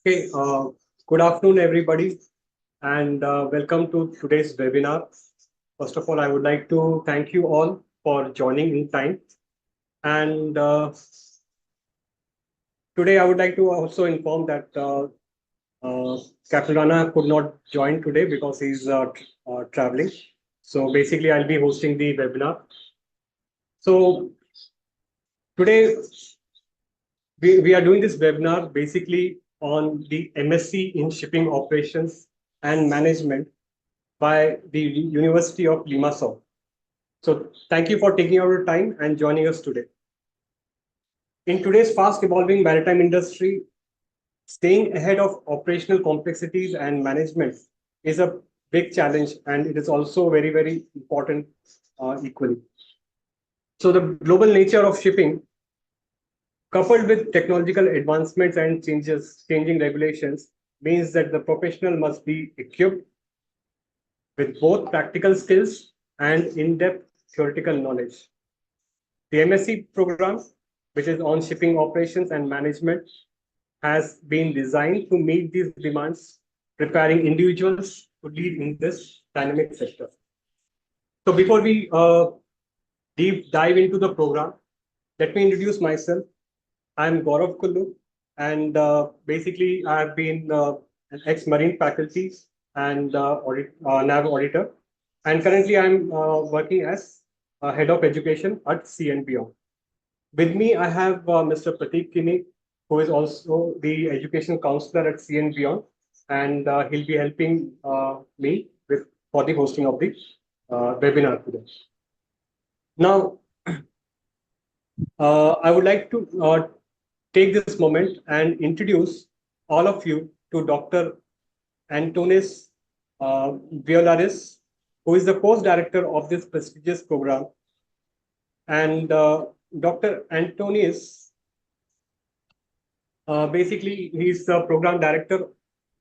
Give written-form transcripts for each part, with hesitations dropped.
Okay, good afternoon, everybody, and welcome to today's webinar. First of all, I would like to thank you all for joining in time. And today, I would like to also inform that Captain Rana could not join today because he's traveling. So basically, I'll be hosting the webinar. So today, we are doing this webinar basically on the MSc in Shipping Operations and Management by the University of Limassol. So thank you for taking out your time and joining us today. In today's fast evolving maritime industry, staying ahead of operational complexities and management is a big challenge, and it is also very, very important equally. So the global nature of shipping, coupled with technological advancements and changing regulations, means that the professional must be equipped with both practical skills and in-depth theoretical knowledge. The MSc program, which is on shipping operations and management, has been designed to meet these demands, preparing individuals to lead in this dynamic sector. So before we deep dive into the program, let me introduce myself. I'm Gaurav Kullu, and basically I have been an ex-marine faculty and NAV auditor. And currently I'm working as head of education at CNBO. With me, I have Mr. Prateek Kini, who is also the education counselor at CNBO, and he'll be helping me for the hosting of the webinar today. Now, I would like to take this moment and introduce all of you to Dr. Antonis Violaris, who is the course director of this prestigious program. And Dr. Antonis, basically, he's the program director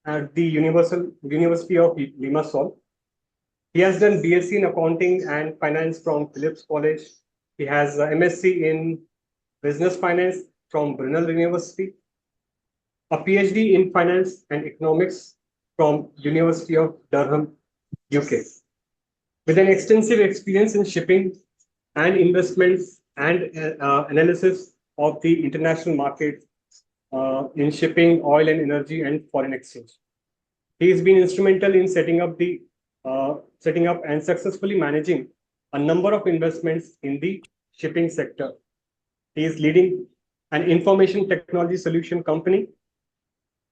at the University of Limassol. He has done BSc in accounting and finance from Phillips College. He has MSc in business finance from Brunel University, a PhD in finance and economics from University of Durham, UK. With an extensive experience in shipping and investments and analysis of the international market in shipping, oil and energy, and foreign exchange. He has been instrumental in setting up and successfully managing a number of investments in the shipping sector. He is leading an information technology solution company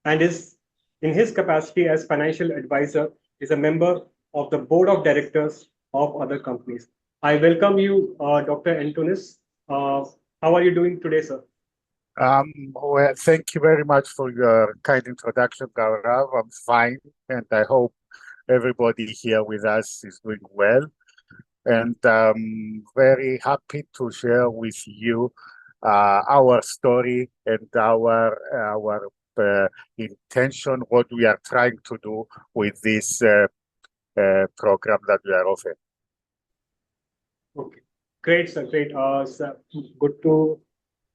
and is, in his capacity as financial advisor, is a member of the board of directors of other companies. I welcome you, Dr. Antonis. How are you doing today, sir? Well, thank you very much for your kind introduction, Gaurav. I'm fine, and I hope everybody here with us is doing well. And very happy to share with you our story and our intention, what we are trying to do with this program that we are offering. Okay, great, sir. Great. Sir, good to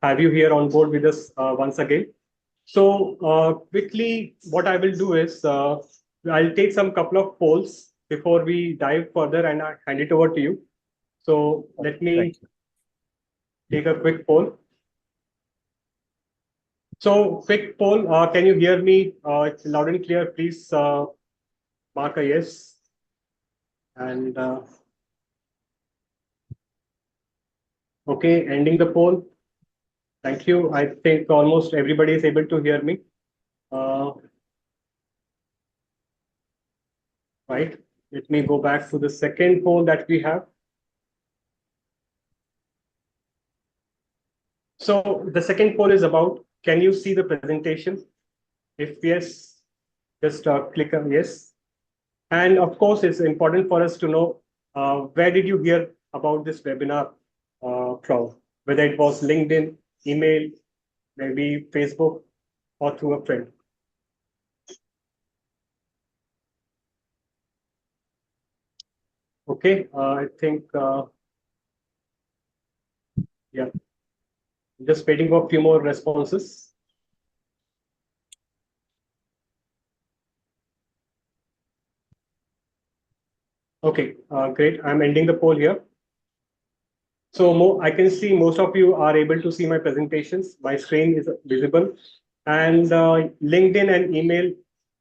have you here on board with us once again. So quickly, what I will do is I'll take some couple of polls before we dive further, and I hand it over to you. So let me take a quick poll. So quick poll, can you hear me? It's loud and clear. Please mark a yes. And okay, ending the poll. Thank you. I think almost everybody is able to hear me. Right. Let me go back to the second poll that we have. So the second poll is about, can you see the presentation? If yes, just click on yes. And of course, it's important for us to know where did you hear about this webinar from, whether it was LinkedIn, email, maybe Facebook, or through a friend. Okay, I think, yeah, just waiting for a few more responses. Okay, great. I'm ending the poll here. So I can see most of you are able to see my presentations. My screen is visible. And LinkedIn and email,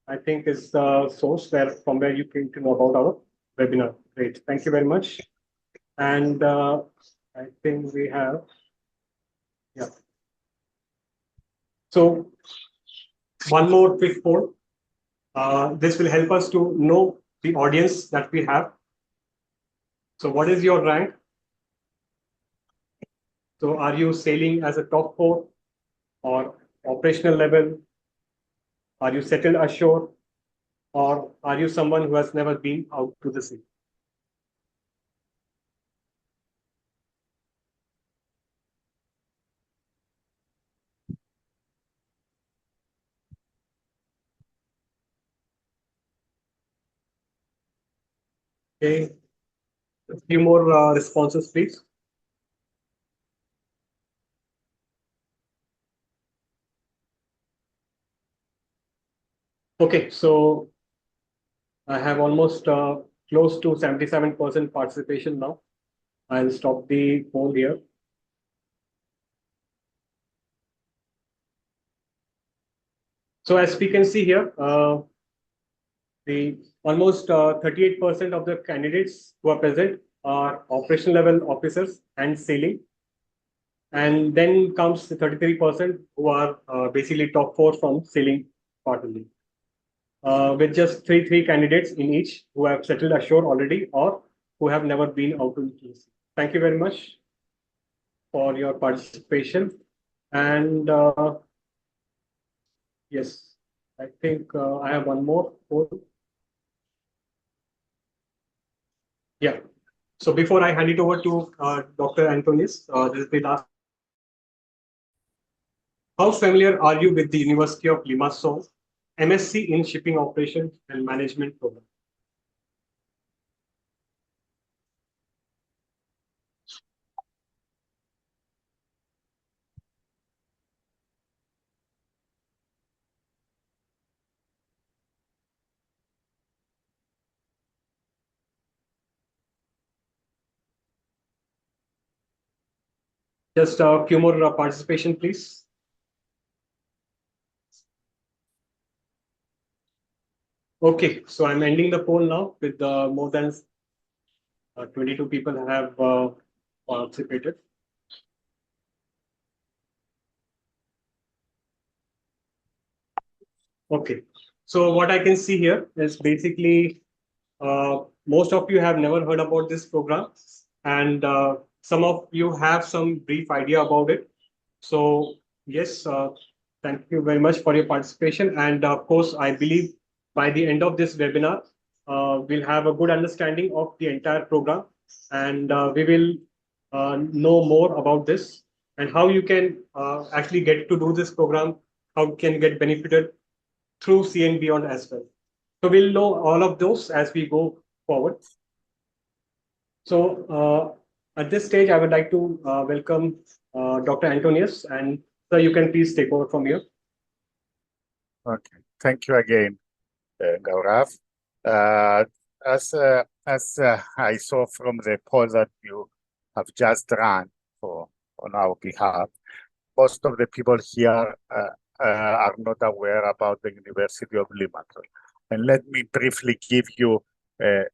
I think, is the source from where you came to know about our webinar. Great. Thank you very much. And I think we have, yeah. So one more quick poll. This will help us to know the audience that we have. So what is your rank? So are you sailing as a top four or operational level? Are you settled ashore? Or are you someone who has never been out to the sea? Okay, a few more responses, please. Okay, so I have almost close to 77% participation now. I'll stop the poll here. So as we can see here, the almost 38% of the candidates who are present are operational level officers and sailing. And then comes the 33% who are basically top four from sailing part only. With just three candidates in each who have settled ashore already or who have never been out to the sea. Thank you very much for your participation. And yes, I think I have one more poll. Yeah. So before I hand it over to Dr. Antonius, this is the last. How familiar are you with the University of Limassol MSc in Shipping Operations and Management program? Just a few more participation, please. Okay, so I'm ending the poll now with more than 22 people have participated. Okay, so what I can see here is basically most of you have never heard about this program, and some of you have some brief idea about it. So yes, thank you very much for your participation. And of course, I believe by the end of this webinar, we'll have a good understanding of the entire program, and we will know more about this and how you can actually get to do this program, how you can get benefited through CN Beyond as well. So we'll know all of those as we go forward. So at this stage, I would like to welcome Dr. Antonius, and sir, you can please take over from here. Okay, thank you again, Gaurav. As I saw from the poll that you have just run on our behalf, most of the people here are not aware about the University of Limassol. And let me briefly give you a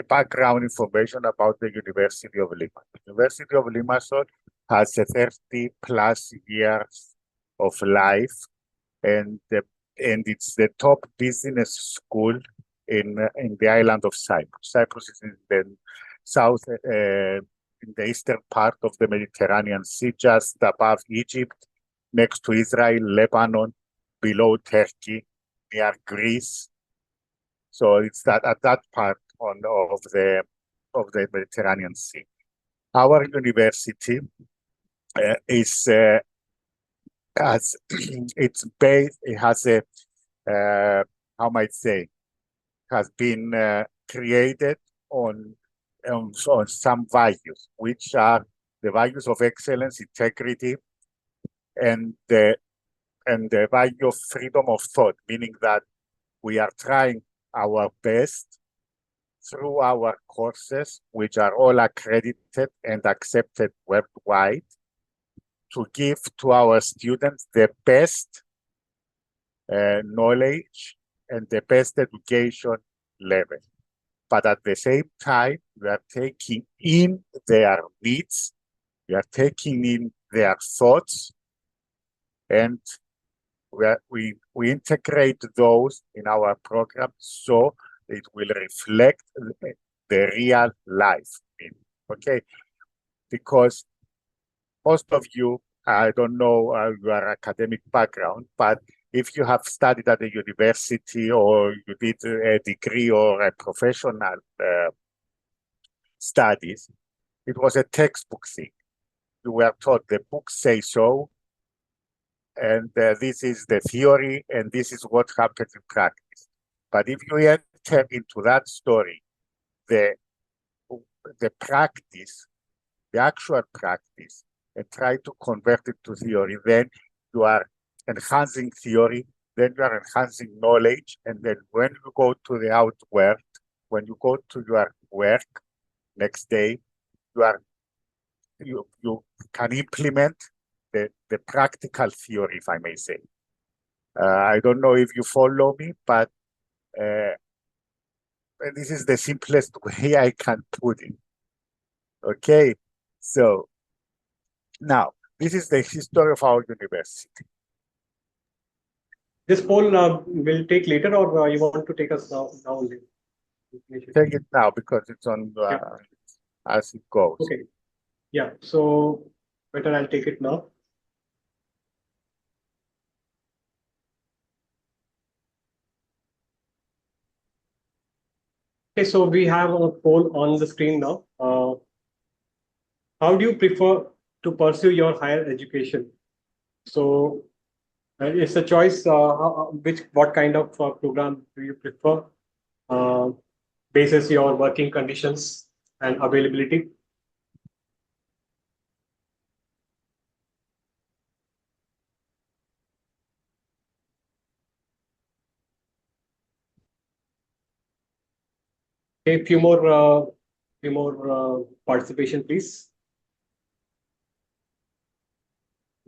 background information about the University of Limassol. University of Limassol has 30 plus years of life, and it's the top business school in the island of Cyprus. Cyprus is in the south, in the eastern part of the Mediterranean Sea, just above Egypt, next to Israel, Lebanon, below Turkey, near Greece. So it's that at that part of the Mediterranean Sea. Our university is has it's based. It has a how might say has been created on some values, which are the values of excellence, integrity, and the value of freedom of thought, meaning that we are trying our best through our courses, which are all accredited and accepted worldwide, to give to our students the best knowledge and the best education level. But at the same time, we are taking in their needs, we are taking in their thoughts, and we integrate those in our program so it will reflect the real life. Okay, because most of you, I don't know your academic background, but if you have studied at a university or you did a degree or a professional studies, it was a textbook thing. You were taught the books say so, and this is the theory, and this is what happens in practice. But if you enter into that story, the practice, the actual practice, and try to convert it to theory, then you are enhancing theory, then you are enhancing knowledge, and then when you go to the outward, when you go to your work next day, you can implement the practical theory, if I may say. I don't know if you follow me, but this is the simplest way I can put it. Okay, so now this is the history of our university. This poll will take later, or you want to take us now only? Take it now because it's on as it goes. Okay. Yeah. So better I'll take it now. Okay, so we have a poll on the screen now. How do you prefer to pursue your higher education? So it's a choice. What kind of program do you prefer? Basis your working conditions and availability. Okay, few more participation, please.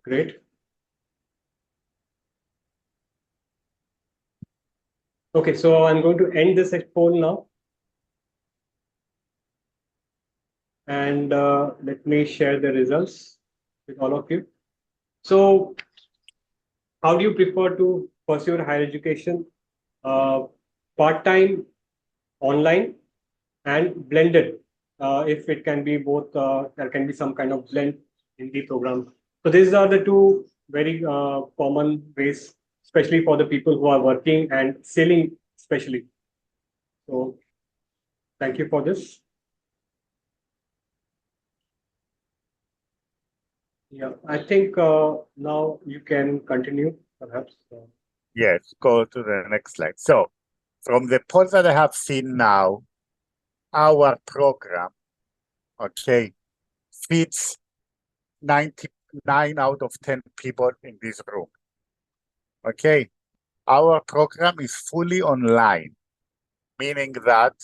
Great. Okay, so I'm going to end this poll now. And let me share the results with all of you. So how do you prefer to pursue your higher education? Part-time, online, and blended. If it can be both, there can be some kind of blend in the program. So these are the two very common ways, especially for the people who are working and selling, especially. So thank you for this. Yeah, I think now you can continue, perhaps. Yes, go to the next slide. So from the polls that I have seen now, our program, okay, fits 99 out of 10 people in this room. Okay, our program is fully online, meaning that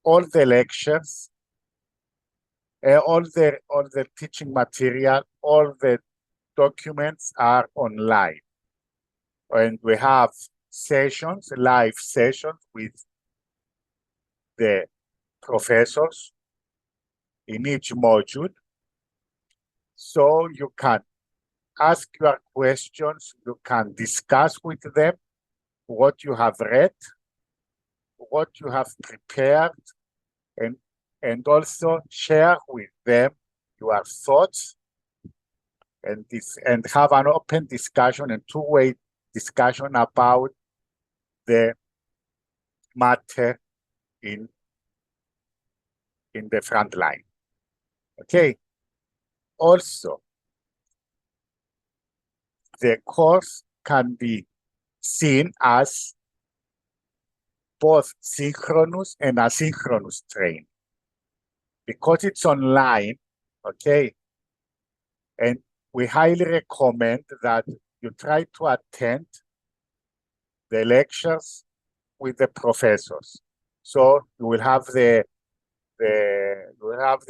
all the lectures, all the teaching material, all the documents are online. And we have sessions, live sessions with the professors in each module. So you can ask your questions, you can discuss with them what you have read, what you have prepared, and also share with them your thoughts and have an open discussion and two-way discussion about the matter in the front line. Okay. Also, the course can be seen as both synchronous and asynchronous training because it's online. Okay. And we highly recommend that you try to attend the lectures with the professors So you will have the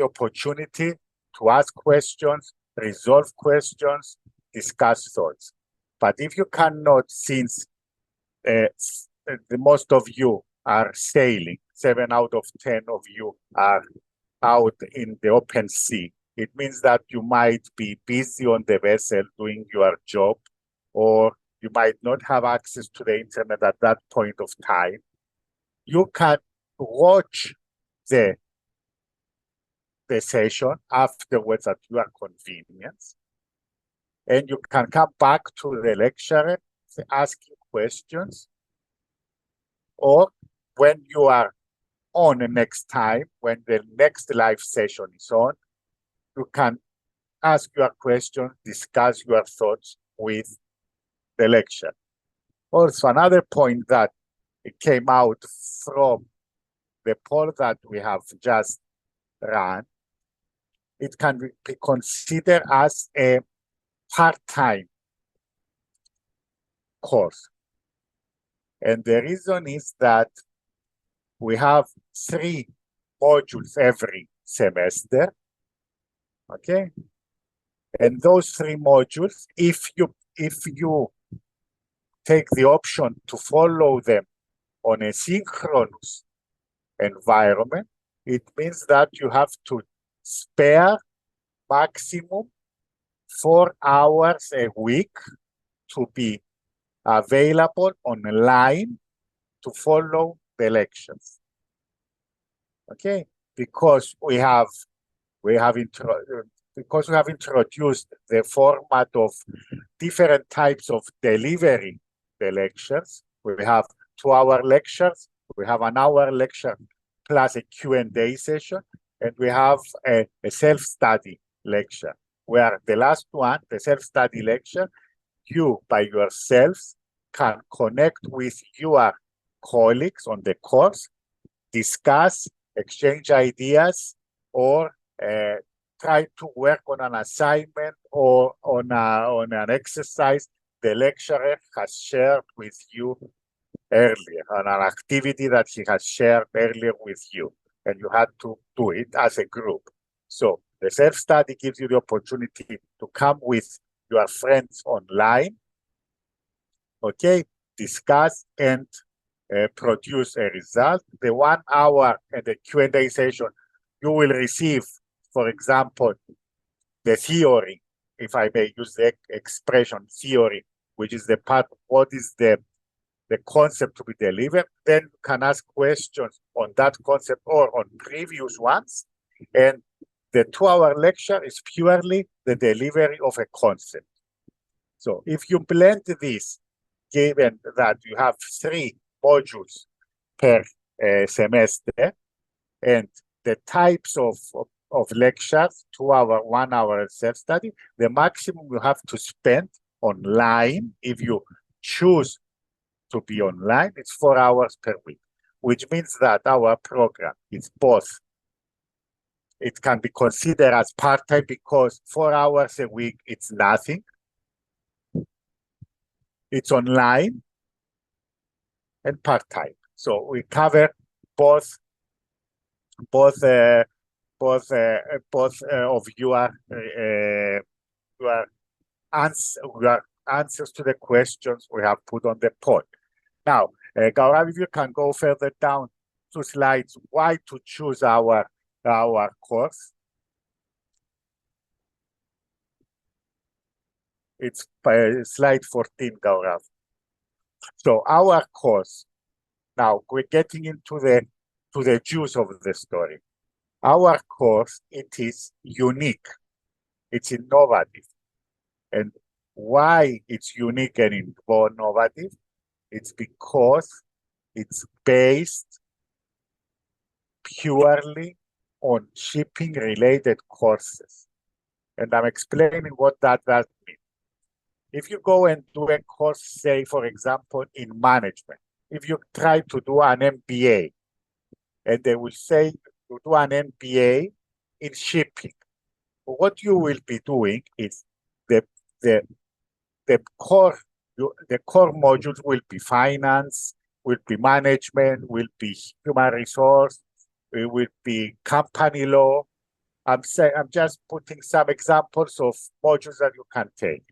opportunity to ask questions, resolve questions, discuss thoughts. But if you cannot, since the most of you are sailing, 7 out of 10 of you are out in the open sea, it means that you might be busy on the vessel doing your job, or you might not have access to the internet at that point of time. You can watch the session afterwards at your convenience, and you can come back to the lecturer, asking questions, or when you are on the next time, when the next live session is on, you can ask your question, discuss your thoughts with the lecturer. Also, another point that came out from the poll that we have just run, it can be considered as a part-time course. And the reason is that we have 3 modules every semester, okay? And those 3 modules, if you take the option to follow them on a synchronous environment, it means that you have to spare maximum 4 hours a week to be available online to follow the lectures. Okay, because we have introduced the format of different types of delivering the lectures. We have 2-hour lectures, we have an hour lecture plus a Q&A session, and we have a self-study lecture, where the last one, the self-study lecture, you by yourselves can connect with your colleagues on the course, discuss, exchange ideas, or try to work on an assignment or on an exercise the lecturer has shared with you earlier, on an activity that he has shared earlier with you, and you had to do it as a group. So the self-study gives you the opportunity to come with your friends online, okay, discuss and produce a result. The 1 hour and the Q&A session, you will receive, for example, the theory, if I may use the expression theory, which is the part, what is the concept to be delivered. Then you can ask questions on that concept or on previous ones. And the 2-hour lecture is purely the delivery of a concept. So if you blend this, given that you have 3 modules per semester, and the types of lectures, 2 hour, 1 hour self-study, the maximum you have to spend online, if you choose to be online, it's 4 hours per week, which means that our program is both. It can be considered as part-time because 4 hours a week, it's nothing. It's online and part-time. So we cover both of your answers to the questions we have put on the poll. Now, Gaurav, if you can go further down 2 slides, why to choose our course? It's slide 14, Gaurav. So our course, now we're getting into the juice of the story. Our course, it is unique, it's innovative. And why it's unique and innovative? It's because it's based purely on shipping related courses. And I'm explaining what that means. If you go and do a course, say, for example, in management, if you try to do an MBA, and they will say to do an MBA in shipping, what you will be doing is the core modules will be finance, will be management, will be human resource, it will be company law. I'm just putting some examples of modules that you can take.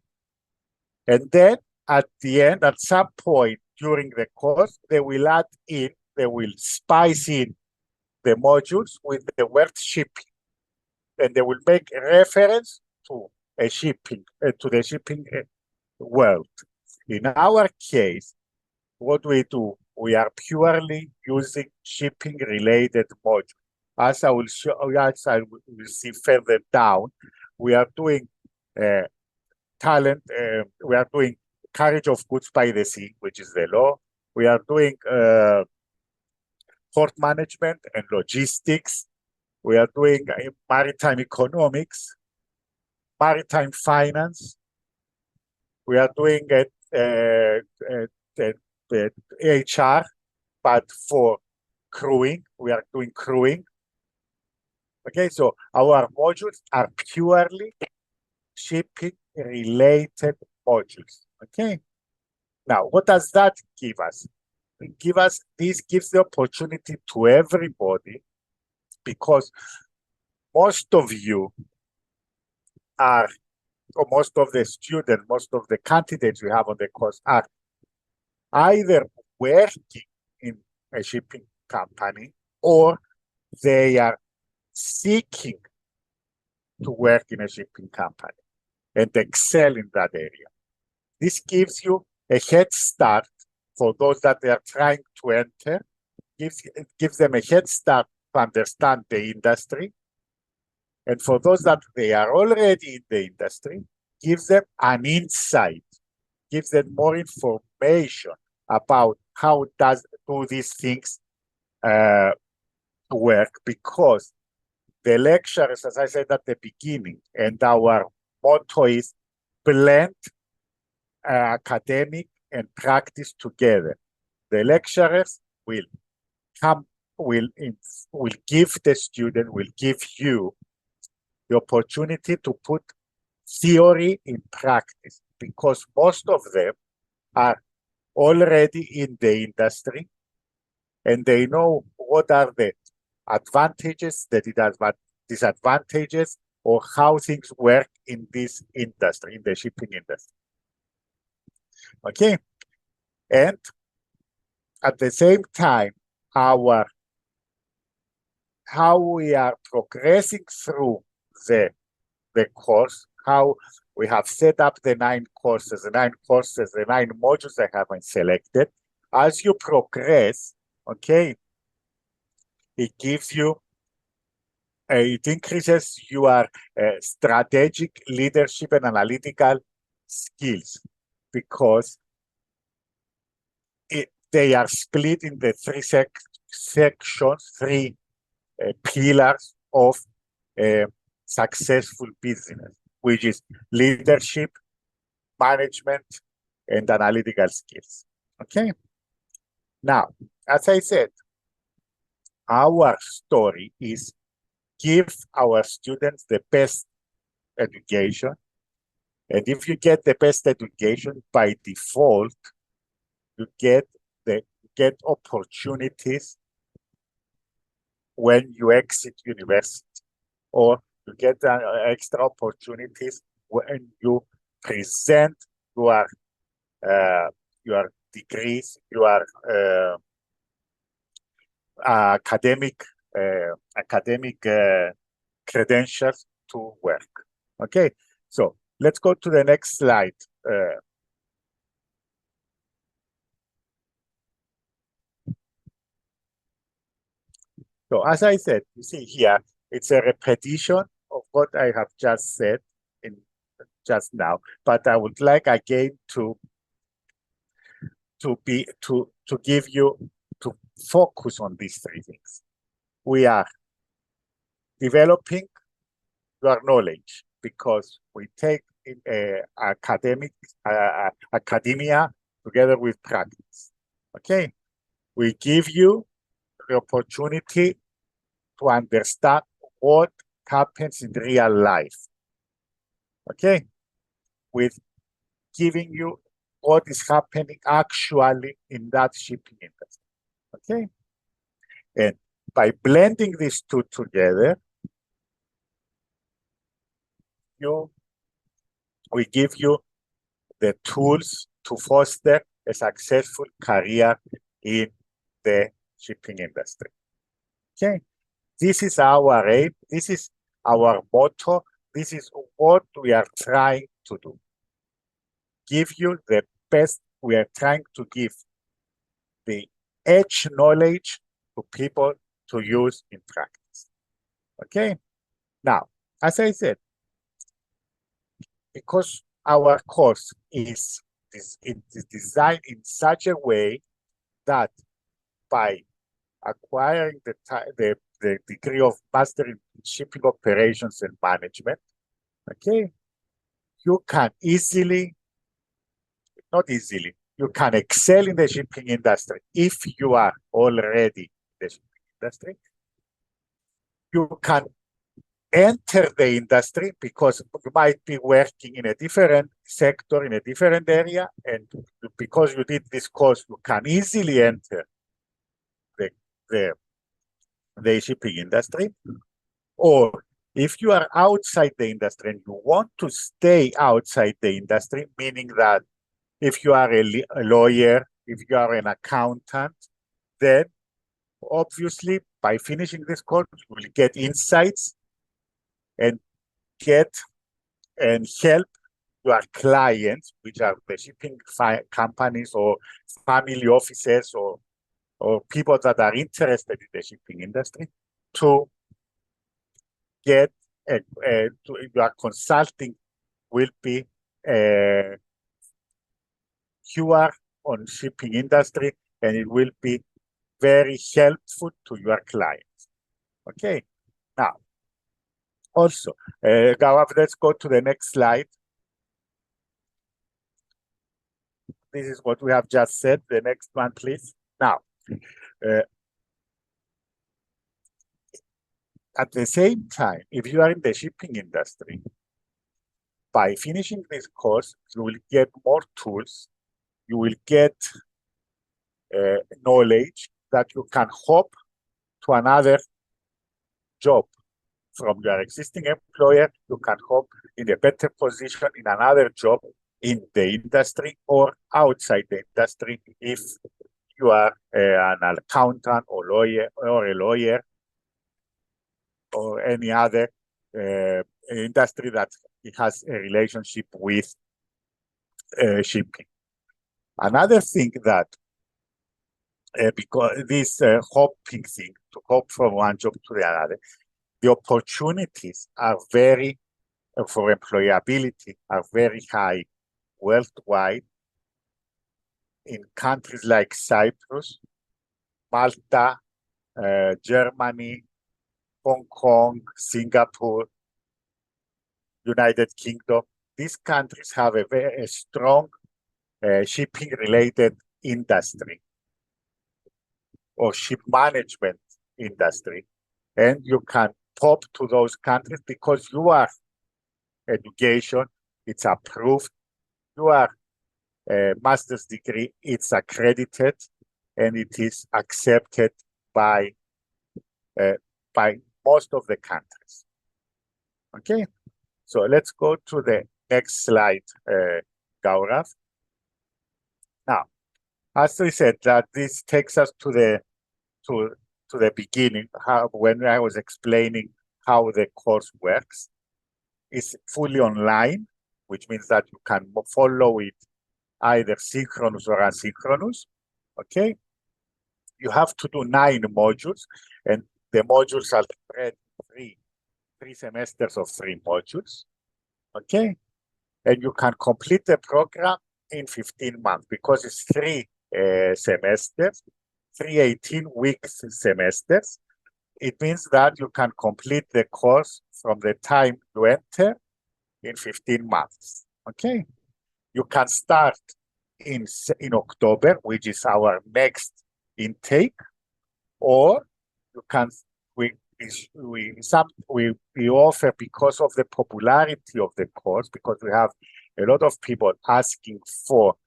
And then at the end, at some point during the course, they will spice in the modules with the word shipping. And they will make a reference to a shipping, to the shipping world. In our case, what we do, we are purely using shipping related modules. As I will see further down, we are doing we are doing carriage of goods by the sea, which is the law. We are doing port management and logistics. We are doing maritime economics, maritime finance. We are doing HR, but for crewing, we are doing crewing. Okay, so our modules are purely shipping related modules. Okay, now what does that give us? This gives the opportunity to everybody, because most of you are, or most of the students, most of the candidates we have on the course are either working in a shipping company or they are seeking to work in a shipping company and excel in that area. This gives you a head start for those that they are trying to enter. It gives them a head start to understand the industry. And for those that they are already in the industry, gives them an insight, gives them more information about how do these things work, because the lecturers, as I said at the beginning, and our motto is blend academic and practice together. The lecturers will give the student, will give you the opportunity to put theory in practice, because most of them are already in the industry and they know what are the advantages, the disadvantages, or how things work in this industry, in the shipping industry. Okay, and at the same time, how we are progressing through the course, how we have set up the 9 courses, the 9 modules I haven't selected. As you progress, okay, it gives you, it increases your strategic leadership and analytical skills, because they are split in the 3 sections, 3 pillars of successful business, which is leadership, management, and analytical skills. Okay. Now, as I said, our story is give our students the best education. And if you get the best education, by default, you get opportunities when you exit university, or you get extra opportunities when you present your degrees, your academic credentials to work. Okay, so let's go to the next slide. So as I said, you see here, it's a repetition of what I have just said just now, but I would like again to give you, to focus on these 3 things. We are developing your knowledge because we take academia together with practice. Okay, we give you the opportunity to understand what happens in real life. Okay, with giving you what is happening actually in that shipping industry. Okay? And by blending these two together, we give you the tools to foster a successful career in the shipping industry. Okay? This is our aim. This is our motto. This is what we are trying to do. Give you the best. We are trying to give the edge knowledge to people to use in practice. Okay? Now, as I said, because our course is designed in such a way that by acquiring the degree of master in shipping operations and management, okay, you can you can excel in the shipping industry if you are already in the shipping industry. You can enter the industry because you might be working in a different sector, in a different area, and because you did this course, you can easily enter the shipping industry. Or if you are outside the industry and you want to stay outside the industry, meaning that if you are a lawyer, if you are an accountant, then obviously by finishing this course, you will get insights and help your clients, which are the shipping companies or family offices or people that are interested in the shipping industry, to get your consulting will be pure on shipping industry, and it will be very helpful to your clients. Okay, now also, Gaurav, let's go to the next slide. This is what we have just said. The next one, please. Now, at the same time, if you are in the shipping industry, by finishing this course, you will get more tools, you will get knowledge that you can hop to another job from your existing employer. You can hop in a better position in another job in the industry or outside the industry if you are an accountant or a lawyer or any other industry that has a relationship with shipping. Another thing that because this hopping thing, to hop from one job to the other, the opportunities are for employability are very high worldwide in countries like Cyprus, Malta, Germany, Hong Kong, Singapore, United Kingdom. These countries have a very strong shipping-related industry or ship management industry, and you can pop to those countries because your education, it's approved, your master's degree, it's accredited, and it is accepted by most of the countries. Okay, so let's go to the next slide, Gaurav. Now, as we said, that this takes us to the beginning, when I was explaining how the course works. It's fully online, which means that you can follow it either synchronous or asynchronous. Okay, you have to do 9 modules, and the modules are spread three semesters of 3 modules. Okay, and you can complete the program in 15 months because it's 3 semesters, 3 18-week semesters. It means that you can complete the course from the time you enter in 15 months. Okay, you can start in October, which is our next intake, or you can we offer, because of the popularity of the course, because we have a lot of people asking for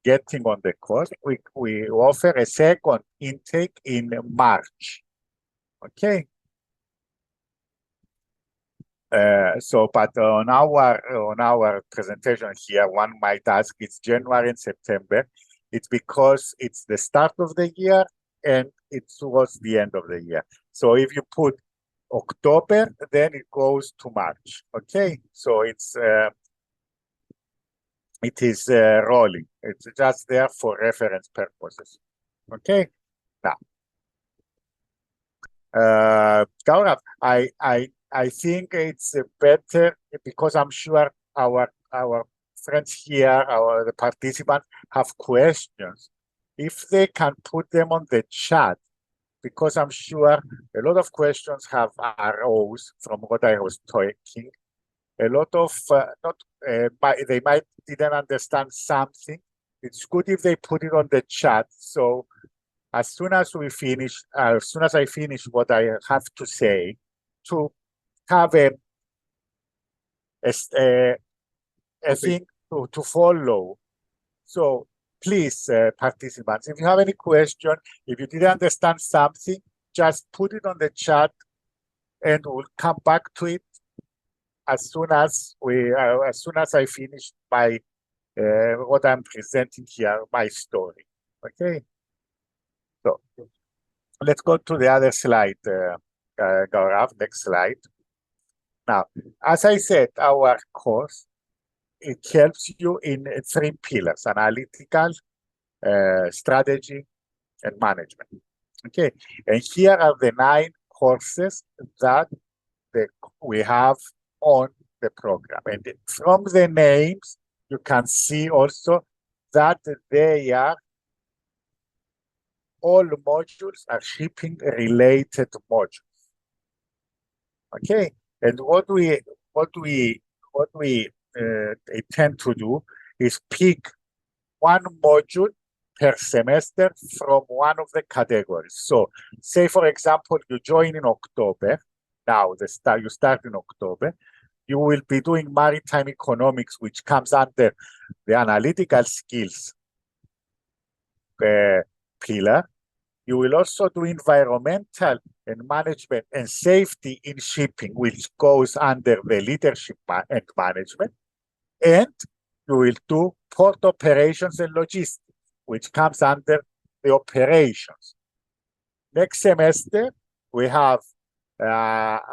getting on the course, we offer a second intake in March. Okay. But on our presentation here, one might ask, it's January and September. It's because it's the start of the year and it's towards the end of the year. So if you put October, then it goes to March. Okay, so it is rolling. It's just there for reference purposes. Okay, now, Gaurav, I think it's better because I'm sure our friends here, the participants have questions. If they can put them on the chat, because I'm sure a lot of questions have arose from what I was talking. A lot of they might didn't understand something. It's good if they put it on the chat. So as soon as I finish what I have to say, to have a thing to follow. So please, participants, if you have any question, if you didn't understand something, just put it on the chat and we'll come back to it as soon as I finish my what I'm presenting here, my story. Okay. So let's go to the other slide, Gaurav, next slide. Now, as I said, our course, it helps you in 3 pillars: analytical, strategy, and management. Okay, and here are the 9 courses that we have on the program. And from the names, you can see also that they are all modules are shipping related modules. Okay, and what we intend to do is pick one module per semester from one of the categories. So say, for example, you join in October. Now you start in October. You will be doing maritime economics, which comes under the analytical skills pillar. You will also do environmental and management and safety in shipping, which goes under the leadership and management. And you will do port operations and logistics, which comes under the operations. Next semester, we have,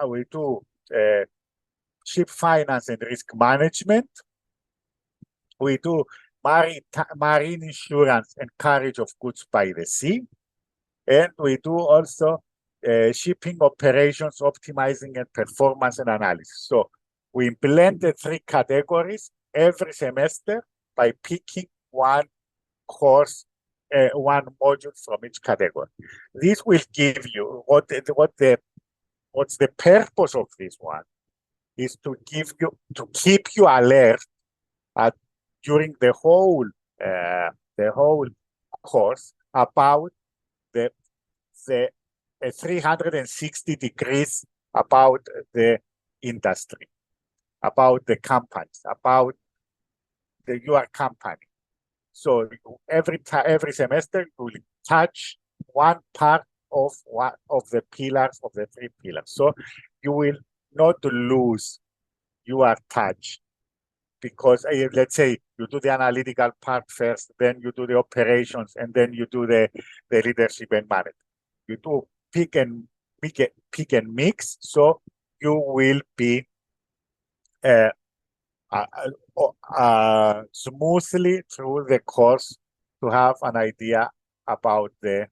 we do ship finance and risk management. We do marine insurance and carriage of goods by the sea. And we do also shipping operations, optimizing and performance and analysis. So we blend the 3 categories every semester by picking one course, one module from each category. This will give you what's the purpose of this one is to keep you alert during the whole course about the 360 degrees about the industry, about the companies, about your company. So every semester you will touch one part of the pillars of the 3 pillars. So you will not lose your touch, because let's say you do the analytical part first, then you do the operations, and then you do the leadership and management. You do pick and mix, so you will be smoothly through the course to have an idea about the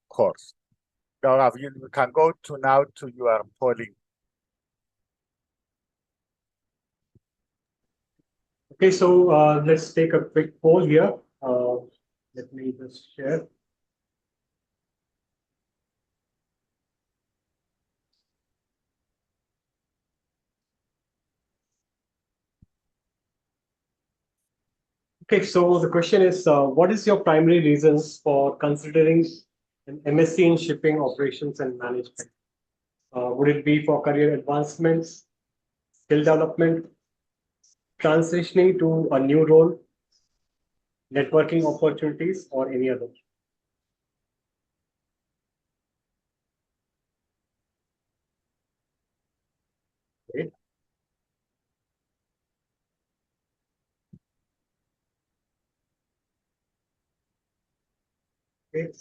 course. Now, you can go now to your polling. Okay, so let's take a quick poll here. Let me just share. Okay, so the question is, what is your primary reasons for considering an MSc in shipping operations and management? Would it be for career advancements, skill development, transitioning to a new role, networking opportunities, or any other? Okay. Okay.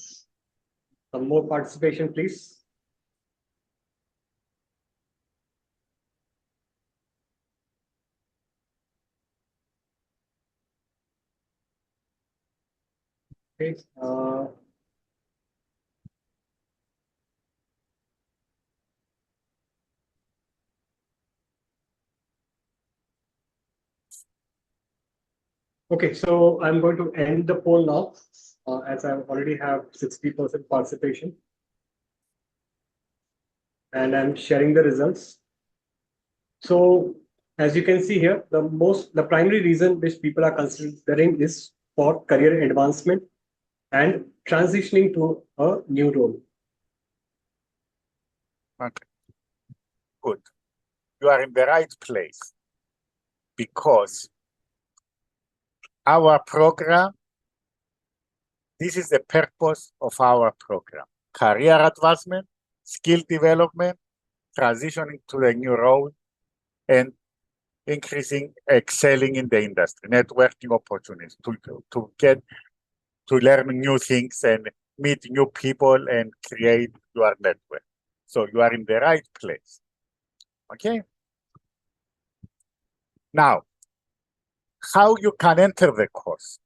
Some more participation, please. Okay. Okay, so I'm going to end the poll now, as I already have 60% participation. And I'm sharing the results. So as you can see here, the primary reason which people are considering is for career advancement and transitioning to a new role. Okay. Good. You are in the right place because our program, this is the purpose of our program: career advancement, skill development, transitioning to the new role, and increasing, excelling in the industry, networking opportunities to learn new things and meet new people and create your network. So you are in the right place. Okay. Now, how you can enter the course?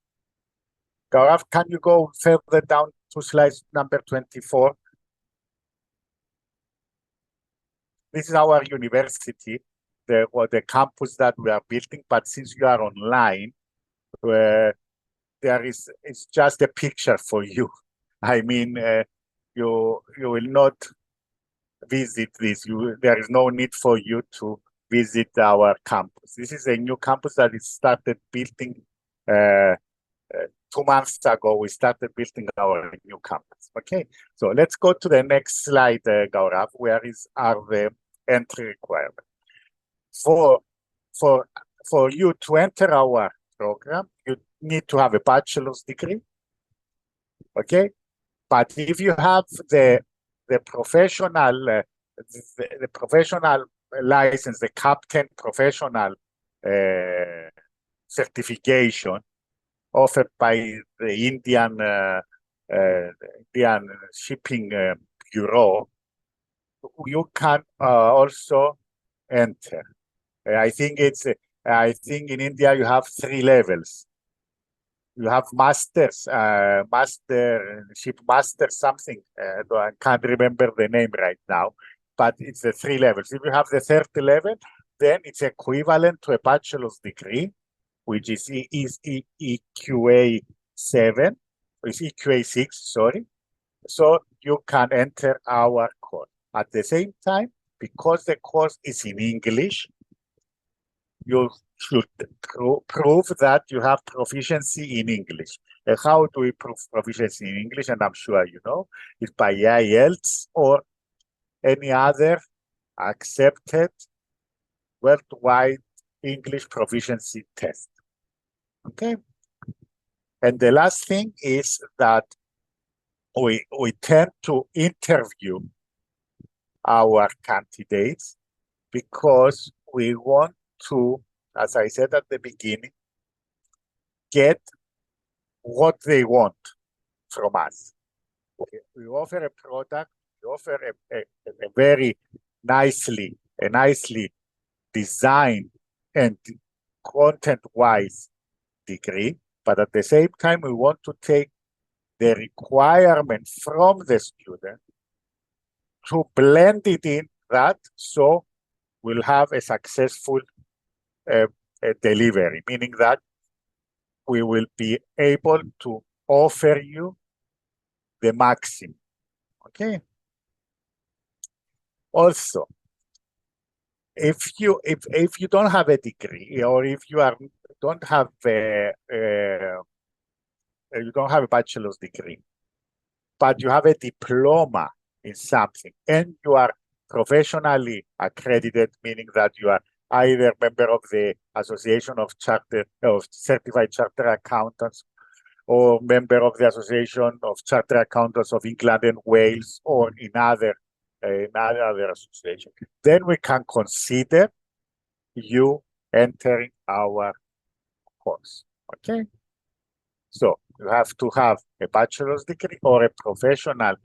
Gaurav, can you go further down to slide number 24? This is our university, the campus that we are building, but since you are online, it's just a picture for you. I mean, you will not visit this. There is no need for you to visit our campus. This is a new campus that is started building 2 months ago. We started building our new campus. Okay, so let's go to the next slide, Gaurav. Where are the entry requirements? For you to enter our program, you need to have a bachelor's degree. Okay, but if you have the professional the professional license, the captain professional certification offered by the Indian Shipping Bureau, you can also enter. I think in India you have 3 levels. You have masters, ship master something. I can't remember the name right now, but it's the 3 levels. If you have the 3rd level, then it's equivalent to a bachelor's degree, which is EQA 7, it's EQA 6, sorry. So you can enter our course. At the same time, because the course is in English, you should prove that you have proficiency in English. And how do we prove proficiency in English? And I'm sure you know, it's by IELTS or any other accepted worldwide English proficiency test. Okay. And the last thing is that we tend to interview our candidates because we want to, as I said at the beginning, get what they want from us. Okay. We offer a product, we offer a very nicely designed and content-wise degree, but at the same time, we want to take the requirement from the student to blend it in that, so we'll have a successful delivery, meaning that we will be able to offer you the maximum. Okay. Also, if you don't have a degree, or if you don't have you don't have a bachelor's degree, but you have a diploma in something, and you are professionally accredited, meaning that you are either member of the Association of Certified Chartered Accountants, or member of the Association of Chartered Accountants of England and Wales, or in other association, then we can consider you entering our course. Okay, so you have to have a bachelor's degree or a professional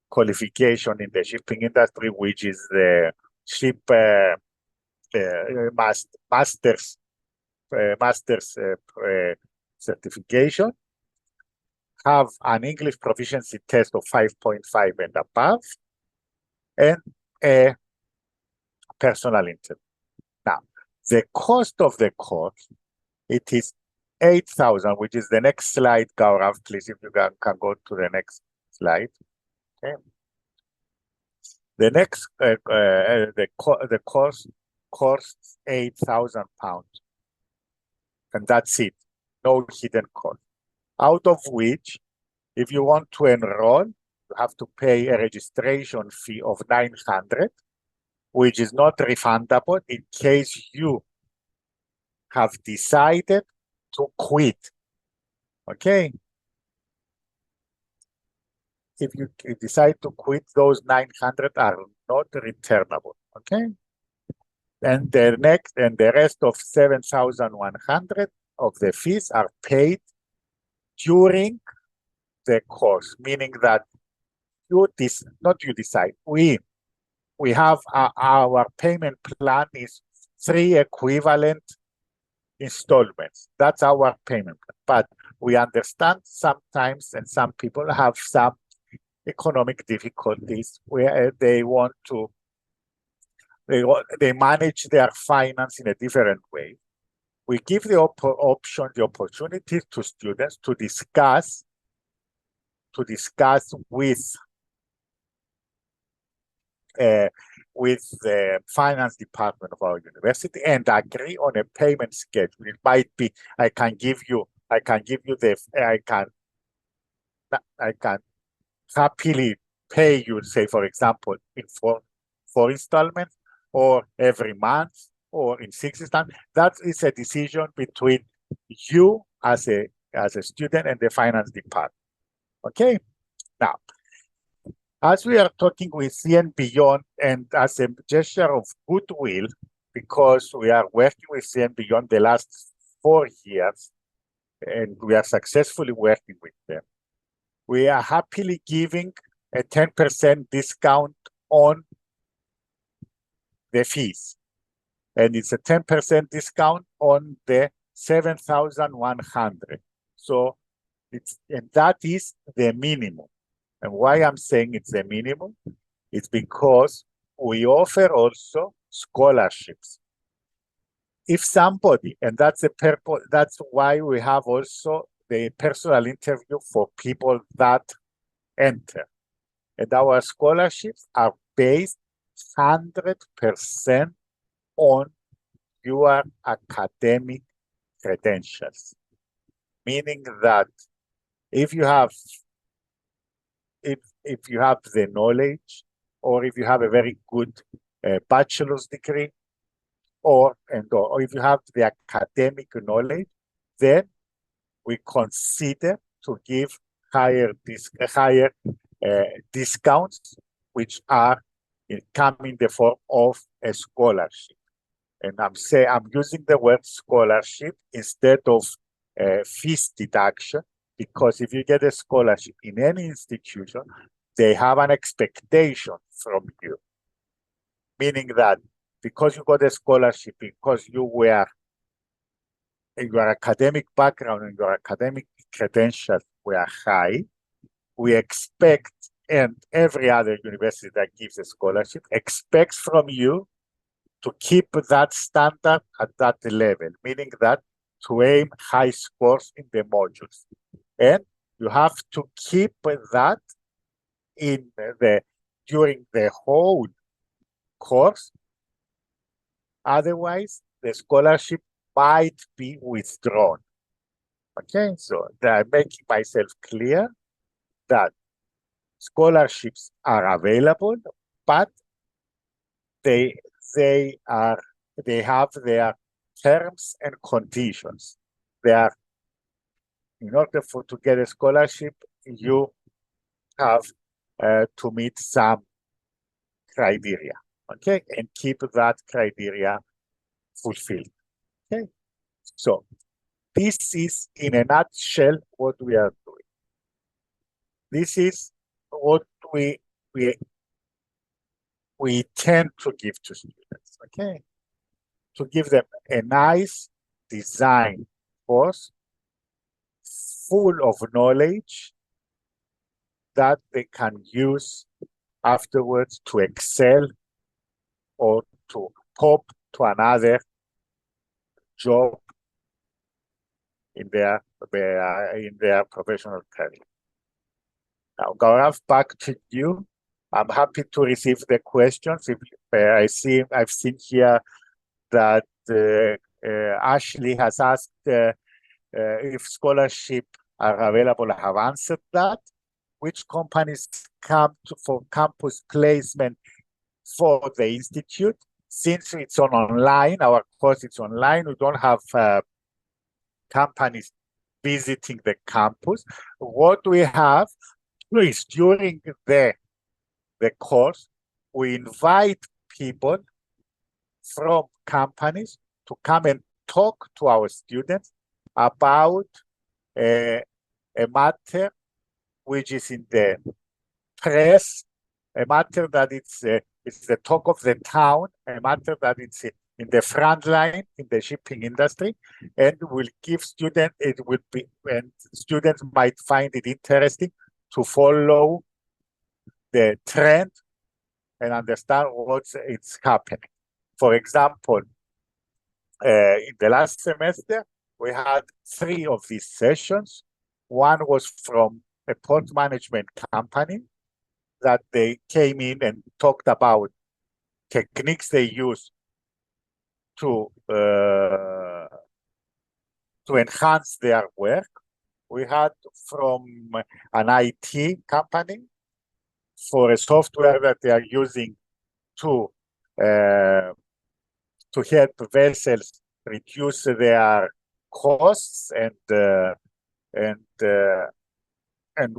qualification in the shipping industry, which is the ship master's certification, have an English proficiency test of 5.5 and above, and a personal interview. Now, the cost of the course, it is 8,000, which is the next slide, Gaurav, please, if you can go to the next slide. Okay. The next, the course costs £8,000, and that's it, no hidden cost. Out of which, if you want to enroll, you have to pay a registration fee of 900, which is not refundable in case you have decided to quit. Okay. If you decide to quit, those 900 are not returnable. Okay. And the rest of 7,100 of the fees are paid during the course, meaning that we have our payment plan is 3 equivalent installments. That's our payment plan. But we understand sometimes, and some people have some economic difficulties where they manage their finance in a different way. We give the opportunity to students to discuss with the finance department of our university and agree on a payment schedule. It might be I can happily pay you, say, for example, in four installments, or every month, or in 6 installments. That is a decision between you as a student and the finance department. Okay. Now, as we are talking with CN Beyond, and as a gesture of goodwill, because we are working with CN Beyond the last 4 years, and we are successfully working with them, we are happily giving a 10% discount on the fees. And it's a 10% discount on the 7,100. So and that is the minimum. And why I'm saying it's the minimum, it's because we offer also scholarships. If somebody, and that's the purpose, that's why we have also the personal interview for people that enter. And our scholarships are based 100% on your academic credentials. Meaning that if you have the knowledge, or if you have a very good bachelor's degree, or if you have the academic knowledge, then we consider to give higher discounts, which come in the form of a scholarship. And I'm using the word scholarship instead of fees deduction, because if you get a scholarship in any institution, they have an expectation from you. Meaning that because you got a scholarship, because your academic background and your academic credentials were high, we expect, and every other university that gives a scholarship expects from you to keep that standard at that level, meaning that to aim high scores in the modules. And you have to keep that during the whole course. Otherwise, the scholarship might be withdrawn. Okay, so I'm making myself clear that scholarships are available, but they have their terms and conditions. They are in order to get a scholarship, you have to meet some criteria, okay, and keep that criteria fulfilled. Okay, so this is in a nutshell what we are doing. This is what we tend to give to students, okay, to give them a nice design course full of knowledge that they can use afterwards to excel or to hop to another job in their professional career. Now, Gaurav, back to you. I'm happy to receive the questions. If I've seen here that Ashley has asked if scholarship are available. I have answered that. Which companies come for campus placement for the institute? Since it's online, our course is online, we don't have companies visiting the campus. What we have is during the course, we invite people from companies to come and talk to our students about a matter which is in the press, a matter that it's the talk of the town, a matter that it's in the front line in the shipping industry, and will give students, and students might find it interesting to follow the trend and understand what's happening. For example, in the last semester, we had 3 of these sessions. One was from a port management company that they came in and talked about techniques they use to enhance their work. We had from an IT company for a software that they are using to help vessels reduce their costs and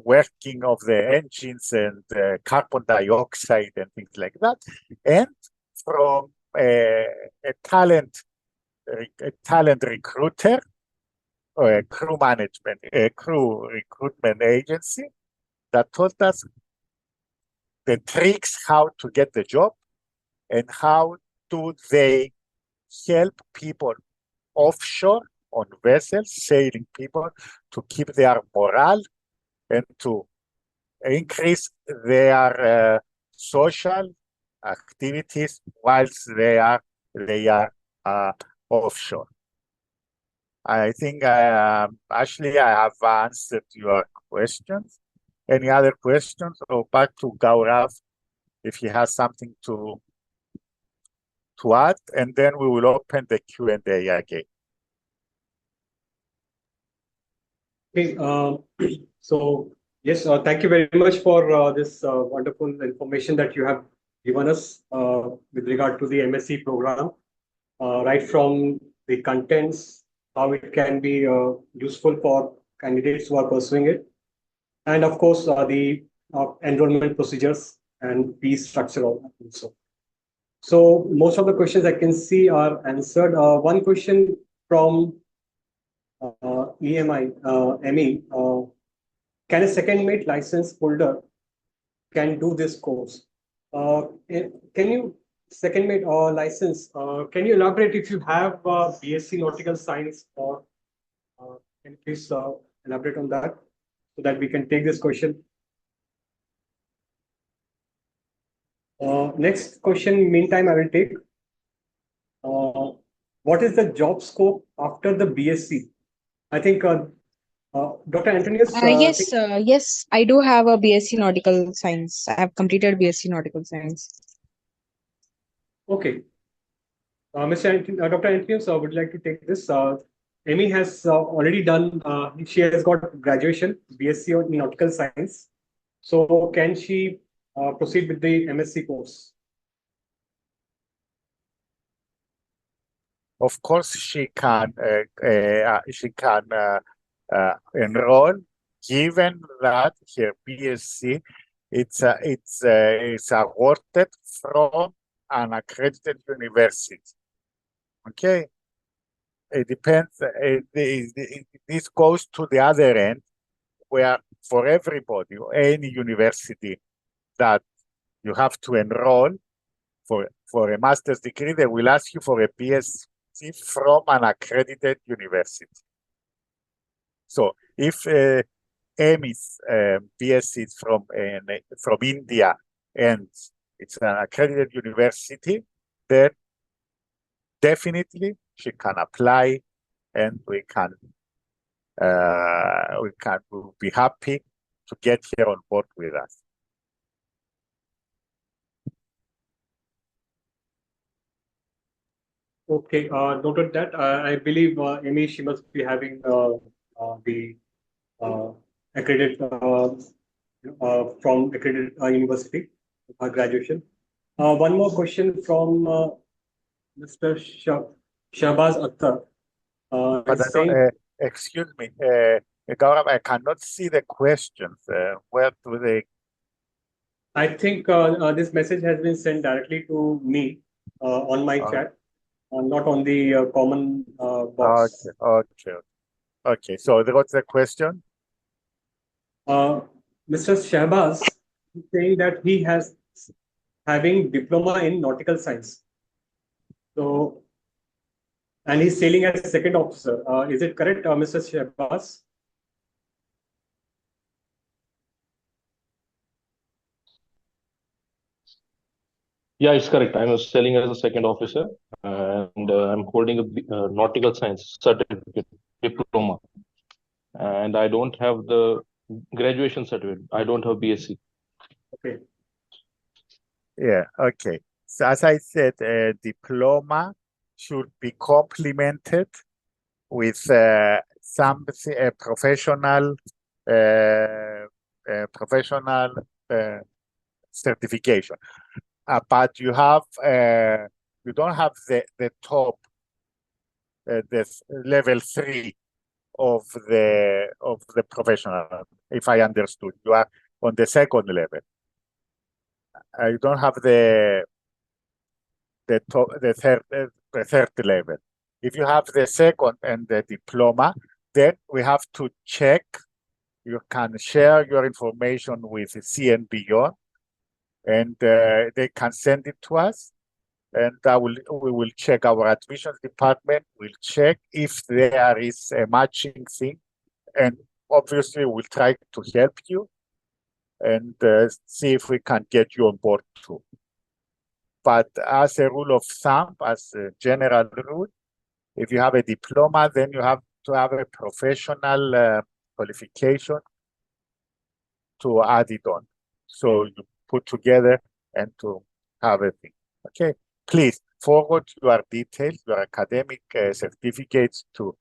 working of the engines and carbon dioxide and things like that, and from a talent recruiter or a crew recruitment agency that told us the tricks how to get the job and how do they help people offshore on vessels, sailing people, to keep their morale and to increase their social activities whilst they are offshore. I think, Ashley, I have answered your questions. Any other questions? Or back to Gaurav if he has something to add, and then we will open the Q&A again. Okay, so yes, thank you very much for this wonderful information that you have given us with regard to the MSc program, right from the contents, how it can be useful for candidates who are pursuing it, and of course the enrollment procedures and fee structure also. So most of the questions I can see are answered. One question from ME, can a second mate license holder can do this course? Can you second mate or license? Can you elaborate if you have BSc Nautical Science, or can you please elaborate on that so that we can take this question? Next question, meantime, I will take. What is the job scope after the BSc? I think Dr. Antonius. Yes, I do have a BSc Nautical Science. I have completed BSc Nautical Science. Okay. Dr. Antonius would like to take this. Amy has already done, she has got graduation, BSc in Nautical Science. So can she proceed with the MSc course? Of course, she can enroll, given that her BSc it's awarded from an accredited university. Okay, it depends. This goes to the other end, where for everybody, any university that you have to enroll for a master's degree, they will ask you for a BSc from an accredited university. So if Amy's BSc is from India and it's an accredited university, then definitely she can apply, and we'll be happy to get her on board with us. Okay, noted that. I believe Amy, she must be having the accredited from accredited university graduation. One more question from Mr. Shahbaz Akhtar. But Is saying, excuse me, Gaurav, I cannot see the questions. Where do they? I think this message has been sent directly to me on my chat, not on the common box. Okay. So what's the question? Mr. Shahbaz is saying that he has having diploma in nautical science. So, and he's sailing as second officer. Is it correct, Mr. Shahbaz? Yeah, it's correct. I'm selling as a second officer, and I'm holding a nautical science certificate diploma, and I don't have the graduation certificate. I don't have BSc. Okay. Yeah. Okay. So as I said, diploma should be complemented with some professional certification. But you don't have the top, this level 3 of the professional. If I understood, you are on the second level. You don't have the third level. If you have the second and the diploma, then we have to check. You can share your information with CNBO, and they can send it to us, and we will check. Our admissions department will check if there is a matching thing, and obviously we'll try to help you and see if we can get you on board too. But as a rule of thumb, as a general rule, if you have a diploma, then you have to have a professional qualification to add it on. So you put together and to have a thing. Okay, please forward your details, your academic certificates to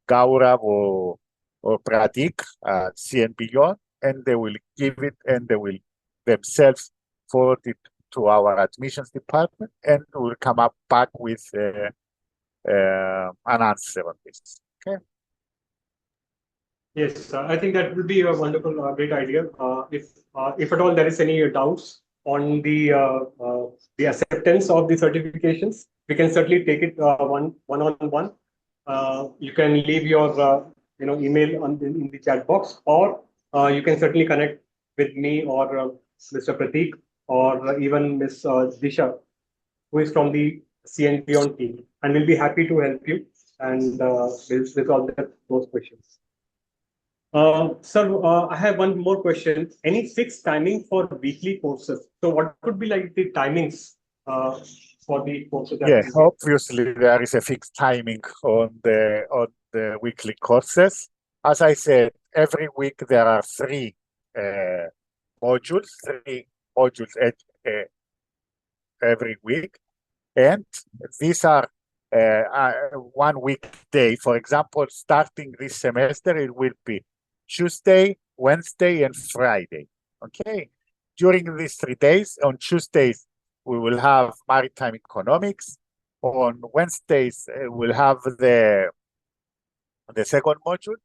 Gaurav or Pratik, CNBO, and they will give it, and they will themselves forward it to our admissions department, and we'll come up back with an answer on this. Okay. Yes, I think that would be a wonderful, great idea. If at all there is any doubts on the acceptance of the certifications, we can certainly take it one on one. You can leave your email in the chat box, or you can certainly connect with me or Mr. Pratik or even Ms. Disha, who is from the CNP team, and we'll be happy to help you and we'll resolve those questions. Sir, I have one more question. Any fixed timing for weekly courses? So, what could be like the timings for the courses? Yeah, obviously there is a fixed timing on the weekly courses. As I said, every week there are three modules every week, and these are 1 weekday. For example, starting this semester, it will be Tuesday, Wednesday, and Friday. Okay. During these 3 days, on Tuesdays, we will have maritime economics. On Wednesdays, we'll have the second module,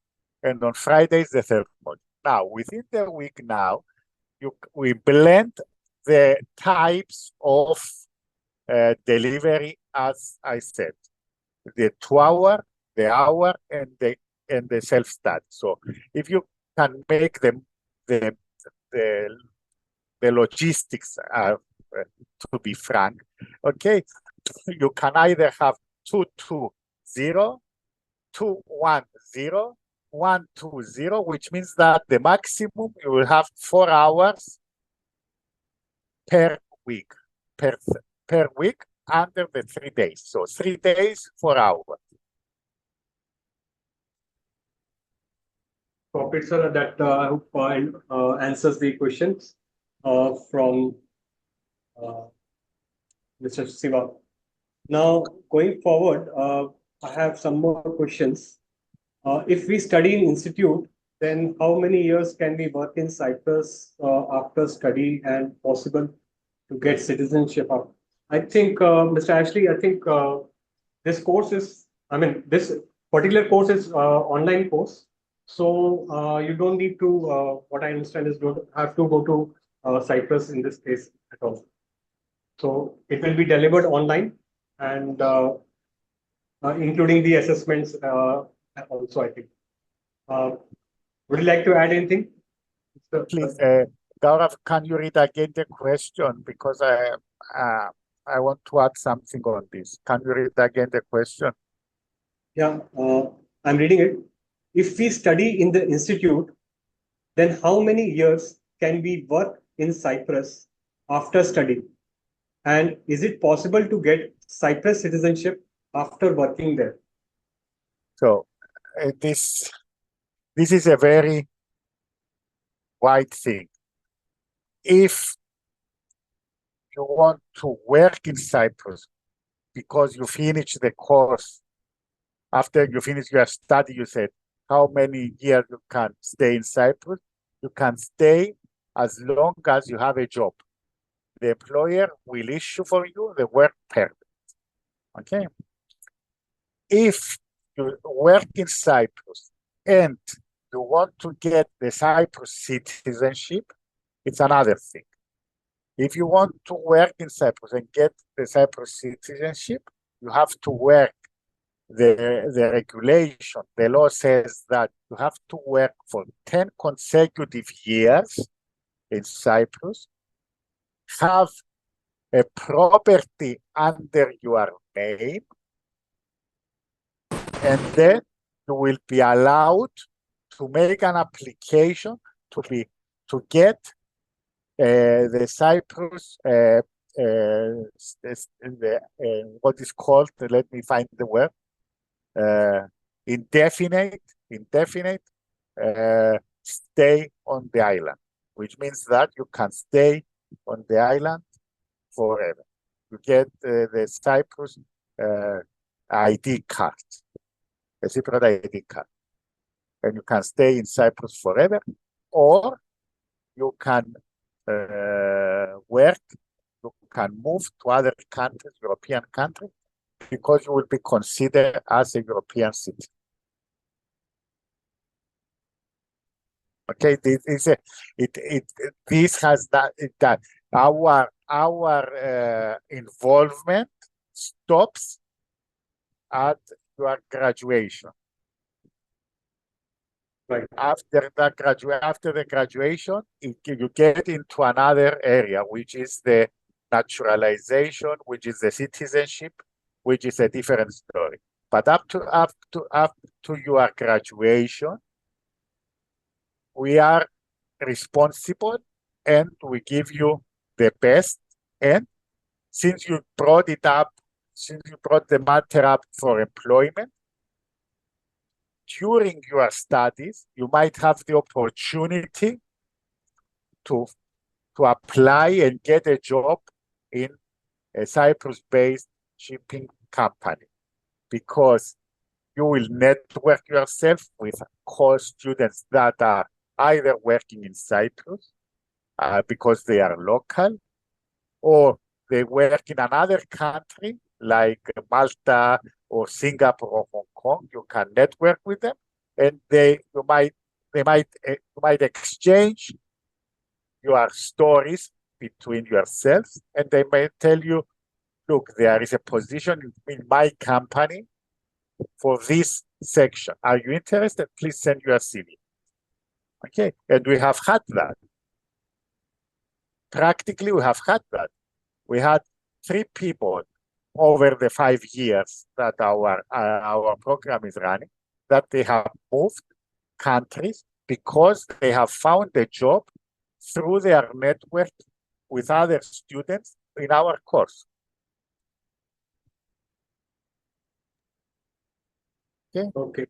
and on Fridays the third module. Now, within the week now, we blend the types of delivery, as I said, the 2-hour, the hour, and the self-study. So if you can make them the logistics to be frank, okay, you can either have 2-2-0, 2-1-0, 1-2-0, which means that the maximum you will have 4 hours per week, per week under the 3 days. So 3 days, 4 hours. Copy, sir. That I hope answers the questions from Mr. Siva. Now, going forward, I have some more questions. If we study in institute, then how many years can we work in Cyprus after study and possible to get citizenship? I think, Mr. Ashley, I think this course is, I mean, this particular course is online course. So you don't need to, what I understand is don't have to go to Cyprus in this case at all. So it will be delivered online and including the assessments also, I think. Would you like to add anything? Please, Gaurav, can you read again the question? Because I want to add something on this. Can you read again the question? Yeah, I'm reading it. If we study in the institute, then how many years can we work in Cyprus after study? And is it possible to get Cyprus citizenship after working there? So this is a very wide thing. If you want to work in Cyprus because you finish the course, after you finish your study, you said how many years you can stay in Cyprus? You can stay as long as you have a job. The employer will issue for you the work permit. Okay. If you work in Cyprus and you want to get the Cyprus citizenship, it's another thing. If you want to work in Cyprus and get the Cyprus citizenship, you have to work the regulation. The law says that you have to work for 10 consecutive years in Cyprus, have a property under your name, and then you will be allowed to make an application to get the Cyprus what is called, let me find the word, indefinite stay on the island, which means that you can stay on the island forever. You get the Cyprus ID card, a Cyprus ID card, and you can stay in Cyprus forever, or you can work, you can move to other countries, European countries, because you will be considered as a European citizen. Okay, this has that our involvement stops at your graduation. Right. After the graduation, you get into another area, which is the naturalization, which is the citizenship, which is a different story. But up to your graduation, we are responsible and we give you the best. And since you brought the matter up for employment, during your studies, you might have the opportunity to apply and get a job in a Cyprus-based shipping company, because you will network yourself with co-students that are either working in Cyprus because they are local, or they work in another country like Malta or Singapore or Hong Kong. You can network with them, and you might exchange your stories between yourselves, and they may tell you, look, there is a position in my company for this section. Are you interested? Please send your CV. Okay, and we have had that. Practically, we have had that. We had 3 people over the 5 years that our program is running, that they have moved countries because they have found a job through their network with other students in our course. Okay.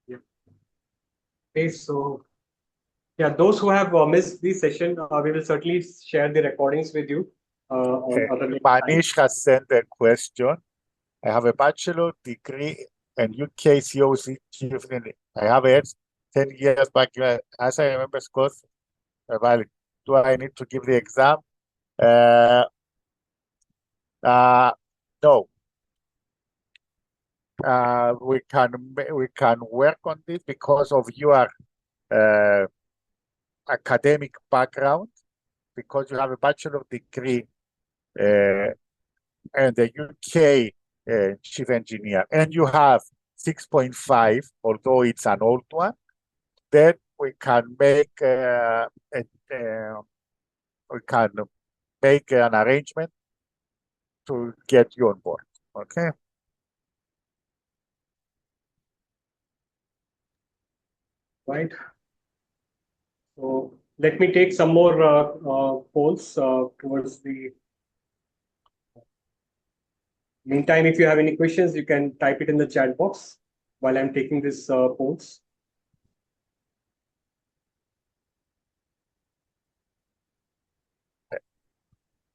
Yeah. Okay. So, yeah, those who have missed the session, we will certainly share the recordings with you on other link time. Manish has sent a question. I have a bachelor degree in UK COC. I have it 10 years back. As I remember, scores valid. Do I need to give the exam? No. We can work on this because of your academic background, because you have a bachelor degree and the UK chief engineer, and you have 6.5, although it's an old one, then we can make an arrangement to get you on board. Okay. Right. So let me take some more polls towards the meantime. If you have any questions, you can type it in the chat box while I'm taking this polls.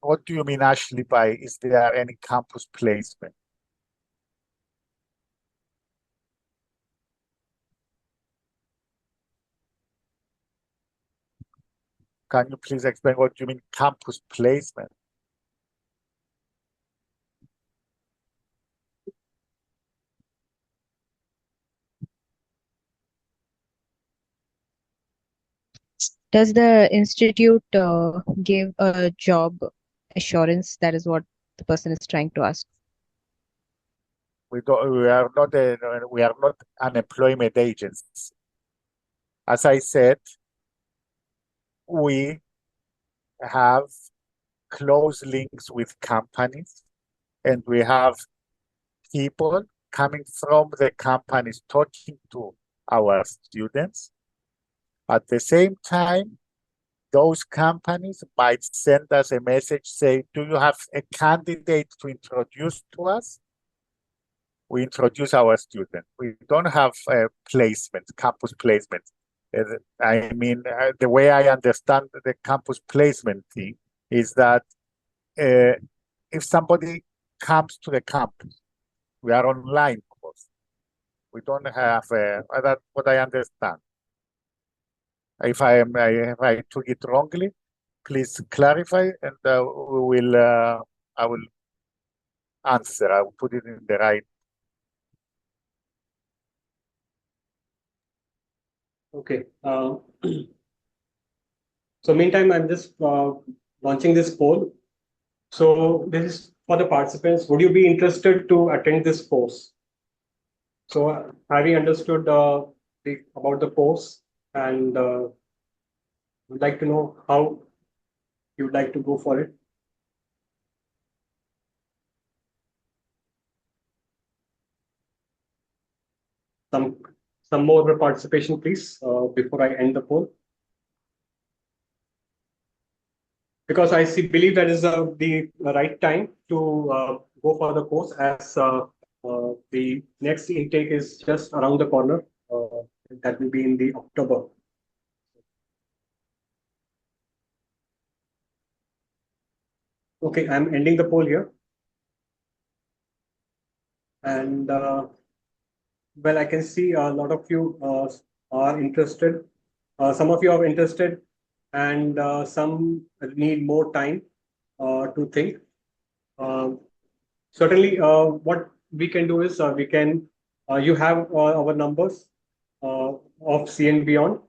What do you mean, Ashley, by is there any campus placement? Can you please explain what you mean campus placement? Does the institute give a job assurance? That is what the person is trying to ask. We are not an employment agency. As I said, we have close links with companies, and we have people coming from the companies talking to our students. At the same time, those companies might send us a message saying, do you have a candidate to introduce to us? We introduce our students. We don't have placement, campus placement. I mean, the way I understand the campus placement thing is that if somebody comes to the campus, we are online course. We don't have that's what I understand. If I took it wrongly, please clarify, and I will answer. I will put it in the right. Okay. So meantime, I'm just launching this poll. So this is for the participants. Would you be interested to attend this course? So have you understood about the course, and would like to know how you'd like to go for it? Some more participation, please, before I end the poll. Because I believe that is the right time to go for the course, as the next intake is just around the corner. That will be in the October. Okay, I'm ending the poll here. And well, I can see a lot of you are interested. Some of you are interested, and some need more time to think. Certainly, what we can do is you have our numbers. of CN Beyond,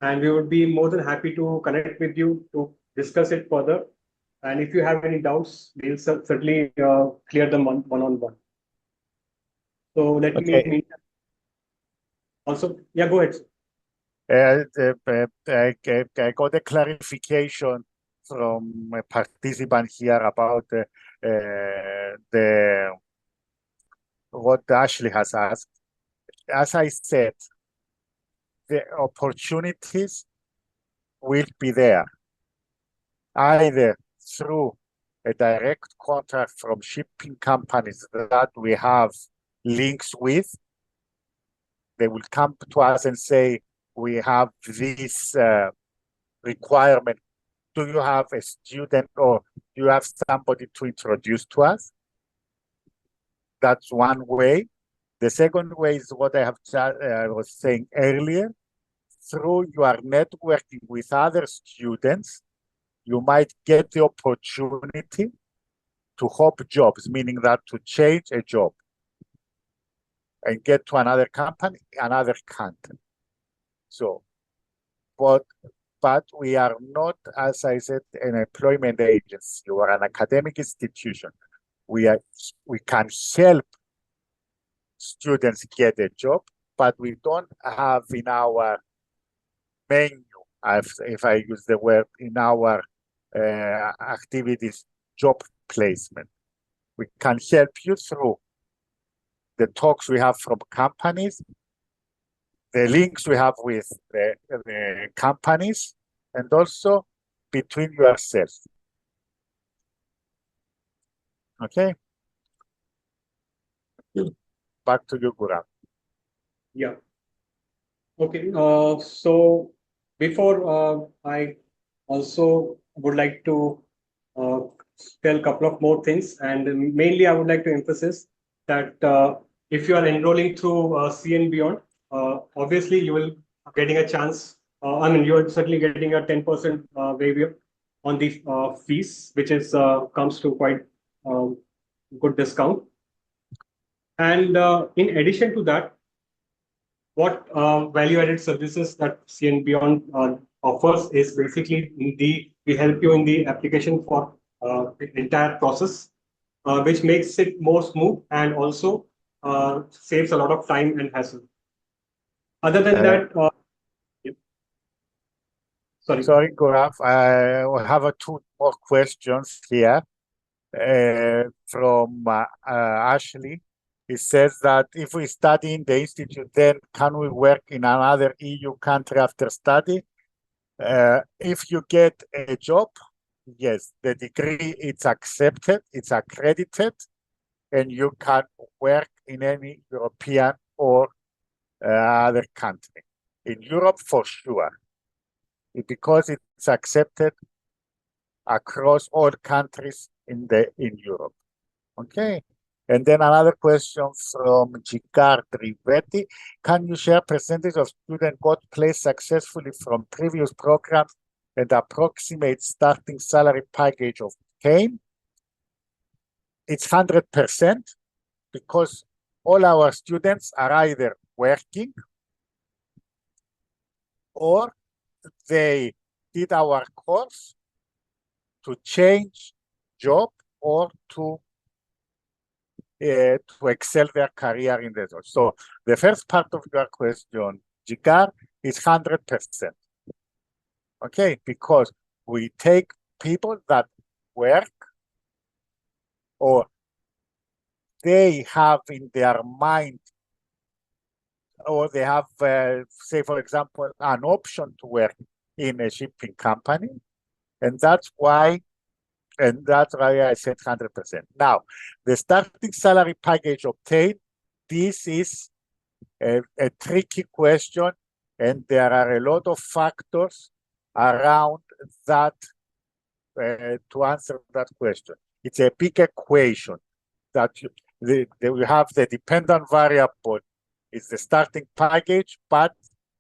and we would be more than happy to connect with you to discuss it further. And if you have any doubts, we'll certainly clear them one-on-one. So let Okay. me also, yeah, go ahead. I got a clarification from a participant here about the what Ashley has asked. As I said, the opportunities will be there, either through a direct contract from shipping companies that we have links with. They will come to us and say, we have this requirement. Do you have a student or do you have somebody to introduce to us? That's one way. The second way is what I was saying earlier. Through your networking with other students, you might get the opportunity to hop jobs, meaning that to change a job and get to another company, another country. So, but we are not, as I said, an employment agency or an academic institution. We can help students get a job, but we don't have in our menu, if I use the word, in our activities, job placement. We can help you through the talks we have from companies, the links we have with the companies, and also between yourselves. Okay? Back to you, Gaurav. Yeah. Okay. So before I also would like to tell a couple of more things, and mainly I would like to emphasize that if you are enrolling through CN Beyond, obviously you will getting a chance. I mean, you are certainly getting a 10% waiver on the fees, which is comes to quite good discount. And in addition to that, what value-added services that CN Beyond offers is basically we help you in the application for the entire process, which makes it more smooth and also saves a lot of time and hassle. Other than that, yeah. Sorry, Gaurav, I have two more questions here from Ashley. It says that if we study in the institute, then can we work in another EU country after study? If you get a job, yes, the degree it's accepted, it's accredited, and you can work in any European or other country. In Europe, for sure, because it's accepted across all countries in Europe. Okay. And then another question from Jigar Trivetti. Can you share percentage of students got placed successfully from previous programs and approximate starting salary package of obtained? It's 100% because all our students are either working or they did our course to change job or to excel their career in the job. So the first part of your question, Jigar, is 100%. Okay, because we take people that work or they have in their mind or they have, say, for example, an option to work in a shipping company. And that's why I said 100%. Now, the starting salary package obtained, this is a tricky question, and there are a lot of factors around that to answer that question. It's a big equation that we have the dependent variable is the starting package, but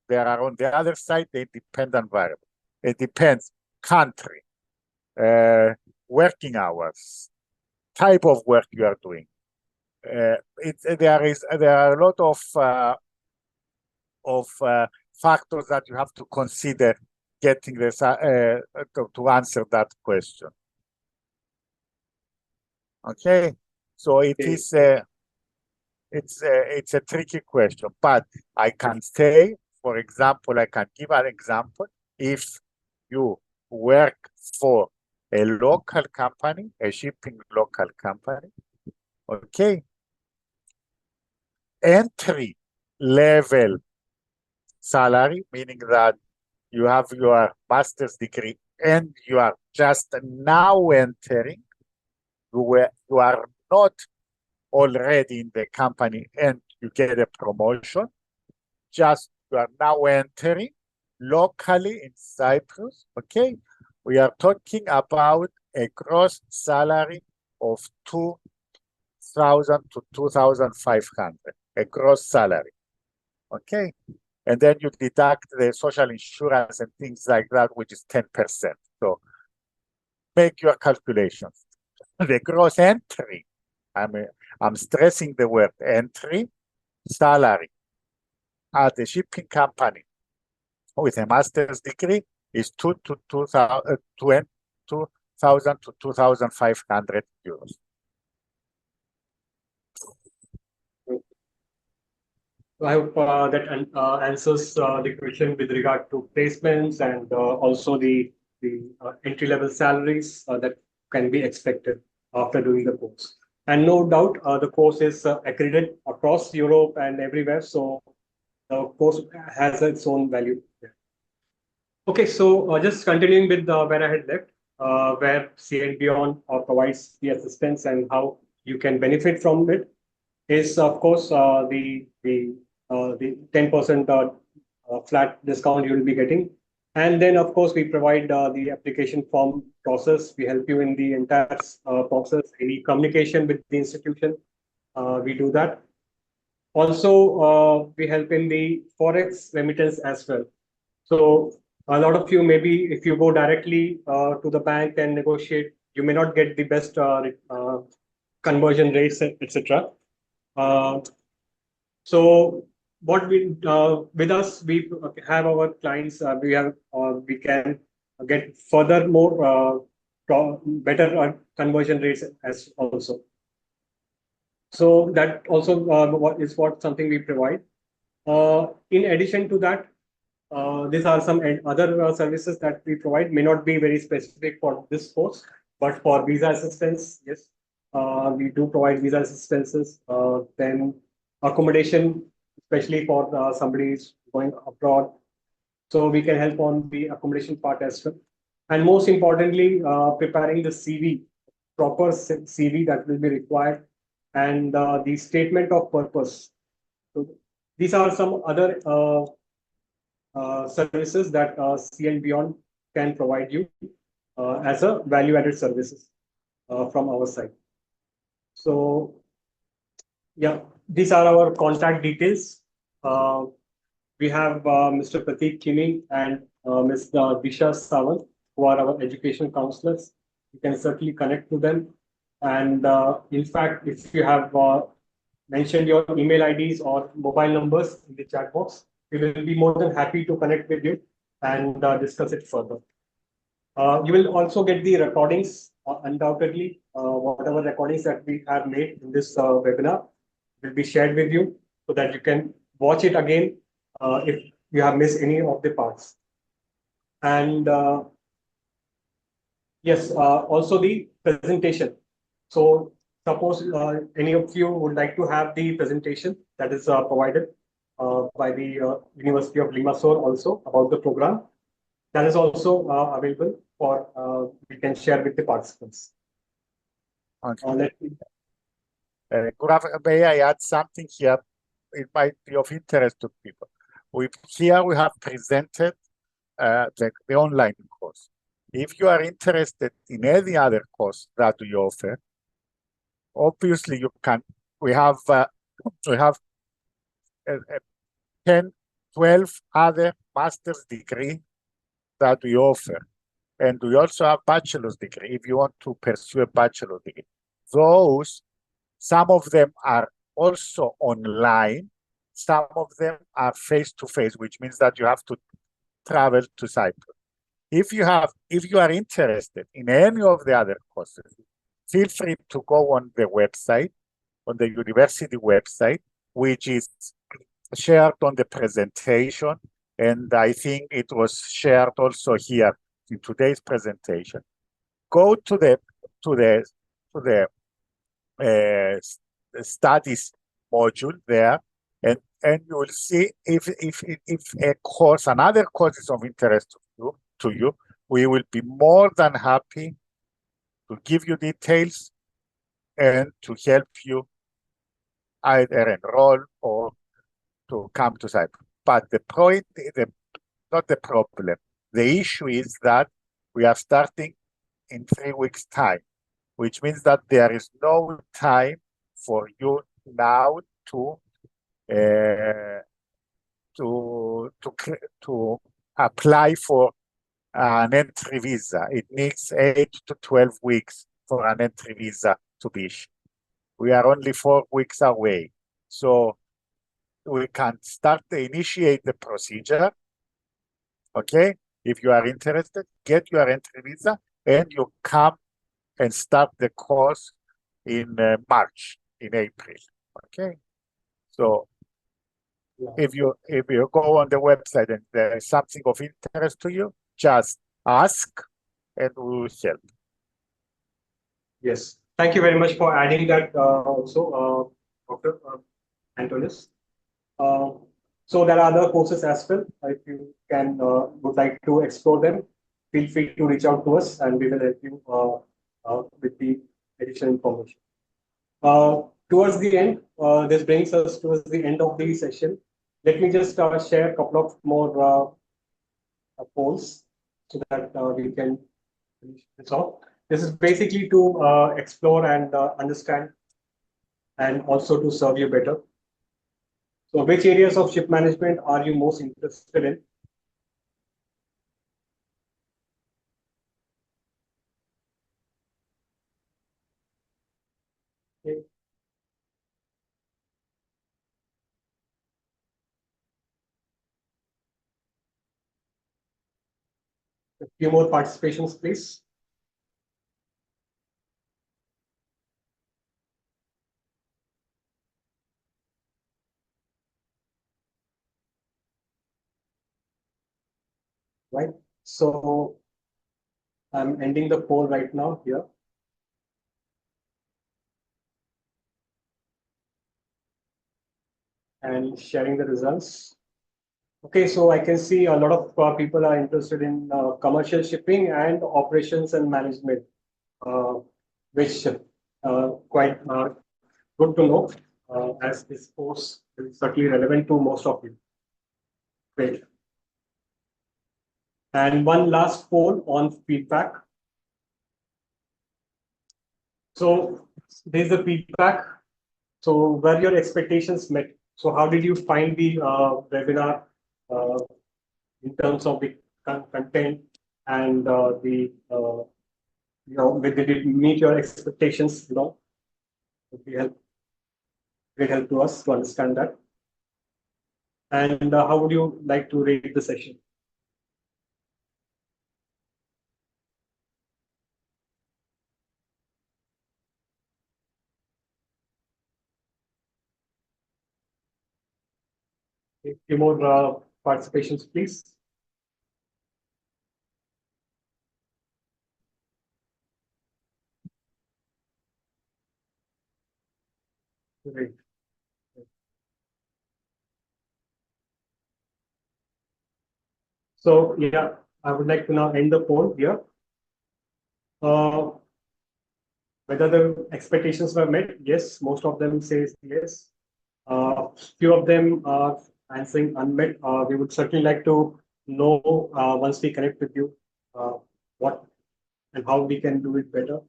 there are on the other side the dependent variable. It depends country, working hours, type of work you are doing. There are a lot of factors that you have to consider getting this to answer that question. Okay, so it Okay. is it's a tricky question, but I can say, for example, I can give an example. If you work for a local company, a shipping local company, okay, entry level salary, meaning that you have your master's degree and you are just now entering, you are not already in the company and you get a promotion, just you are now entering locally in Cyprus, okay? We are talking about a gross salary of 2,000 to 2,500, a gross salary, okay? And then you deduct the social insurance and things like that, which is 10%. So make your calculations. The gross entry, I'm stressing the word entry, salary at a shipping company with a master's degree is 2,000 to 2,500 euros. I hope that answers the question with regard to placements and also the entry-level salaries that can be expected after doing the course. And no doubt, the course is accredited across Europe and everywhere, so the course has its own value. Okay, so just continuing with where I had left, where CN Beyond provides the assistance and how you can benefit from it is, of course, the 10% flat discount you will be getting. And then, of course, we provide the application form process. We help you in the entire process, any communication with the institution. We do that. Also, we help in the Forex remittance as well. So a lot of you, maybe if you go directly to the bank and negotiate, you may not get the best conversion rates, etc. So what we with us, we have our clients. We can get further more better conversion rates as also. So that also what something we provide. In addition to that, these are some other services that we provide. May not be very specific for this course, but for visa assistance, yes, we do provide visa assistances. Then accommodation, especially for somebody who's going abroad. So we can help on the accommodation part as well. And most importantly, preparing the CV, proper CV that will be required, and the statement of purpose. So these are some other services that CN Beyond can provide you as a value-added services from our side. So, yeah, these are our contact details. We have Mr. Prateek Kimi and Ms. Disha Sawant, who are our education counselors. You can certainly connect to them. And in fact, if you have mentioned your email IDs or mobile numbers in the chat box, we will be more than happy to connect with you and discuss it further. You will also get the recordings, undoubtedly. Whatever recordings that we have made in this webinar will be shared with you so that you can watch it again if you have missed any of the parts. And yes, also the presentation. So suppose any of you would like to have the presentation that is provided by the University of Limassol also about the program. That is also available for we can share with the participants. Okay. May I add something here? It might be of interest to people. Here we have presented the online course. If you are interested in any other course that we offer, obviously you can. We have 10, 12 other master's degree that we offer. And we also have bachelor's degree if you want to pursue a bachelor's degree. Some of them are also online. some of them are face-to-face, which means that you have to travel to Cyprus. If you are interested in any of the other courses, feel free to go on the website, on the university website, which is shared on the presentation, and I think it was shared also here in today's presentation. Go to the studies module there, and you will see if a course, another course is of interest to you, we will be more than happy to give you details and to help you either enroll or to come to Cyprus. But the point, not the problem. The issue is that we are starting in 3 weeks' time, which means that there is no time for you now to apply for an entry visa. It needs 8 to 12 weeks for an entry visa to be issued. We are only 4 weeks away. So we can initiate the procedure. Okay? If you are interested, get your entry visa and you come and start the course in March, in April. Okay? So if you go on the website and there is something of interest to you, just ask and we will help. Yes. Thank you very much for adding that also, Dr. Antonius. So there are other courses as well. If you would like to explore them, feel free to reach out to us and we will help you with the additional information. Towards the end, this brings us towards the end of the session. Let me just share a couple of more polls so that we can finish this off. This is basically to explore and understand and also to serve you better. So which areas of ship management are you most interested in? Okay. A few more participations, please. Right. So I'm ending the poll right now here. And sharing the results. Okay, so I can see a lot of people are interested in commercial shipping and operations and management, which quite good to know, as this course is certainly relevant to most of you. Great. And one last poll on feedback. So there's the feedback. So were your expectations met? So how did you find the webinar in terms of the content and did it meet your expectations? It would be great help to us to understand that. And how would you like to rate the session? A few more participations, please. Great. So yeah, I would like to now end the poll here. Whether the expectations were met, yes, most of them says yes. Few of them are answering unmet. We would certainly like to know once we connect with you what and how we can do it better.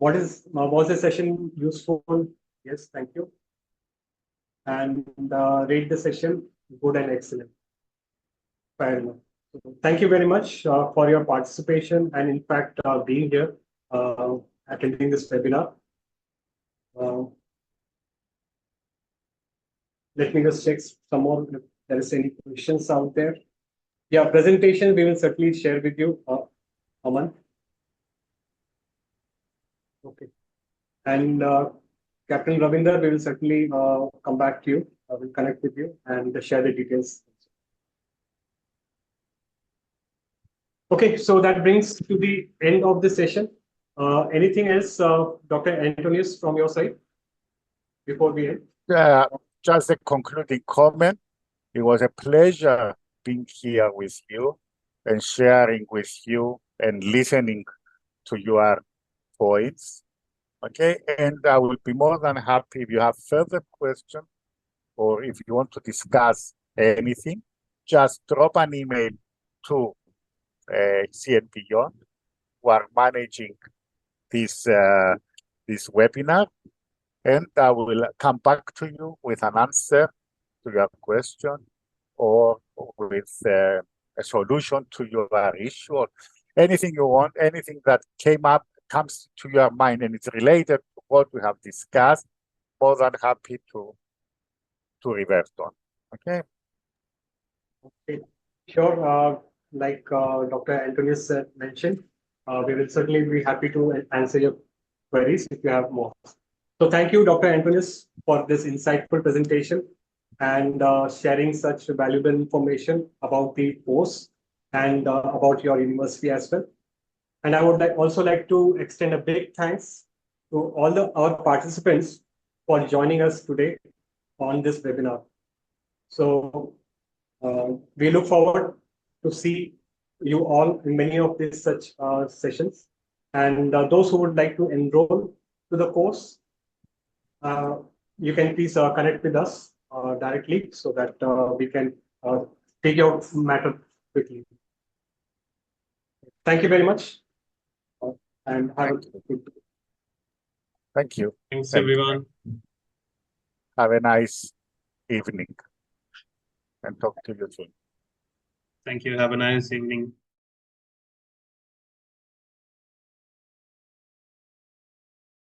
Was the session useful? Yes, thank you. And rate the session good and excellent. Fair enough. So thank you very much for your participation and in fact being here, attending this webinar. let me just check some more if there is any questions out there. Yeah, presentation we will certainly share with you, Aman. Okay. And Captain Ravinder, we will certainly come back to you. We'll connect with you and share the details. Okay, so that brings to the end of the session. Anything else, Dr. Antonius, from your side before we end? Just a concluding comment. It was a pleasure being here with you and sharing with you and listening to your points. Okay, and I will be more than happy if you have further questions or if you want to discuss anything, just drop an email to CNBeyond, who are managing this webinar, and I will come back to you with an answer to your question or with a solution to your issue or anything you want, anything that comes to your mind and it's related to what we have discussed, more than happy to revert on. Okay. Okay, sure. Like Dr. Antonius mentioned, we will certainly be happy to answer your queries if you have more. So thank you, Dr. Antonius, for this insightful presentation and sharing such valuable information about the course and about your university as well. And I would also like to extend a big thanks to all our participants for joining us today on this webinar. So we look forward to see you all in many of these such sessions. And those who would like to enroll to the course, you can please connect with us directly so that we can take your matter quickly. Thank you very much. And have a good day. Thank you. Thanks, Thank you. everyone. Have a nice evening and talk to you soon. Thank you. Have a nice evening.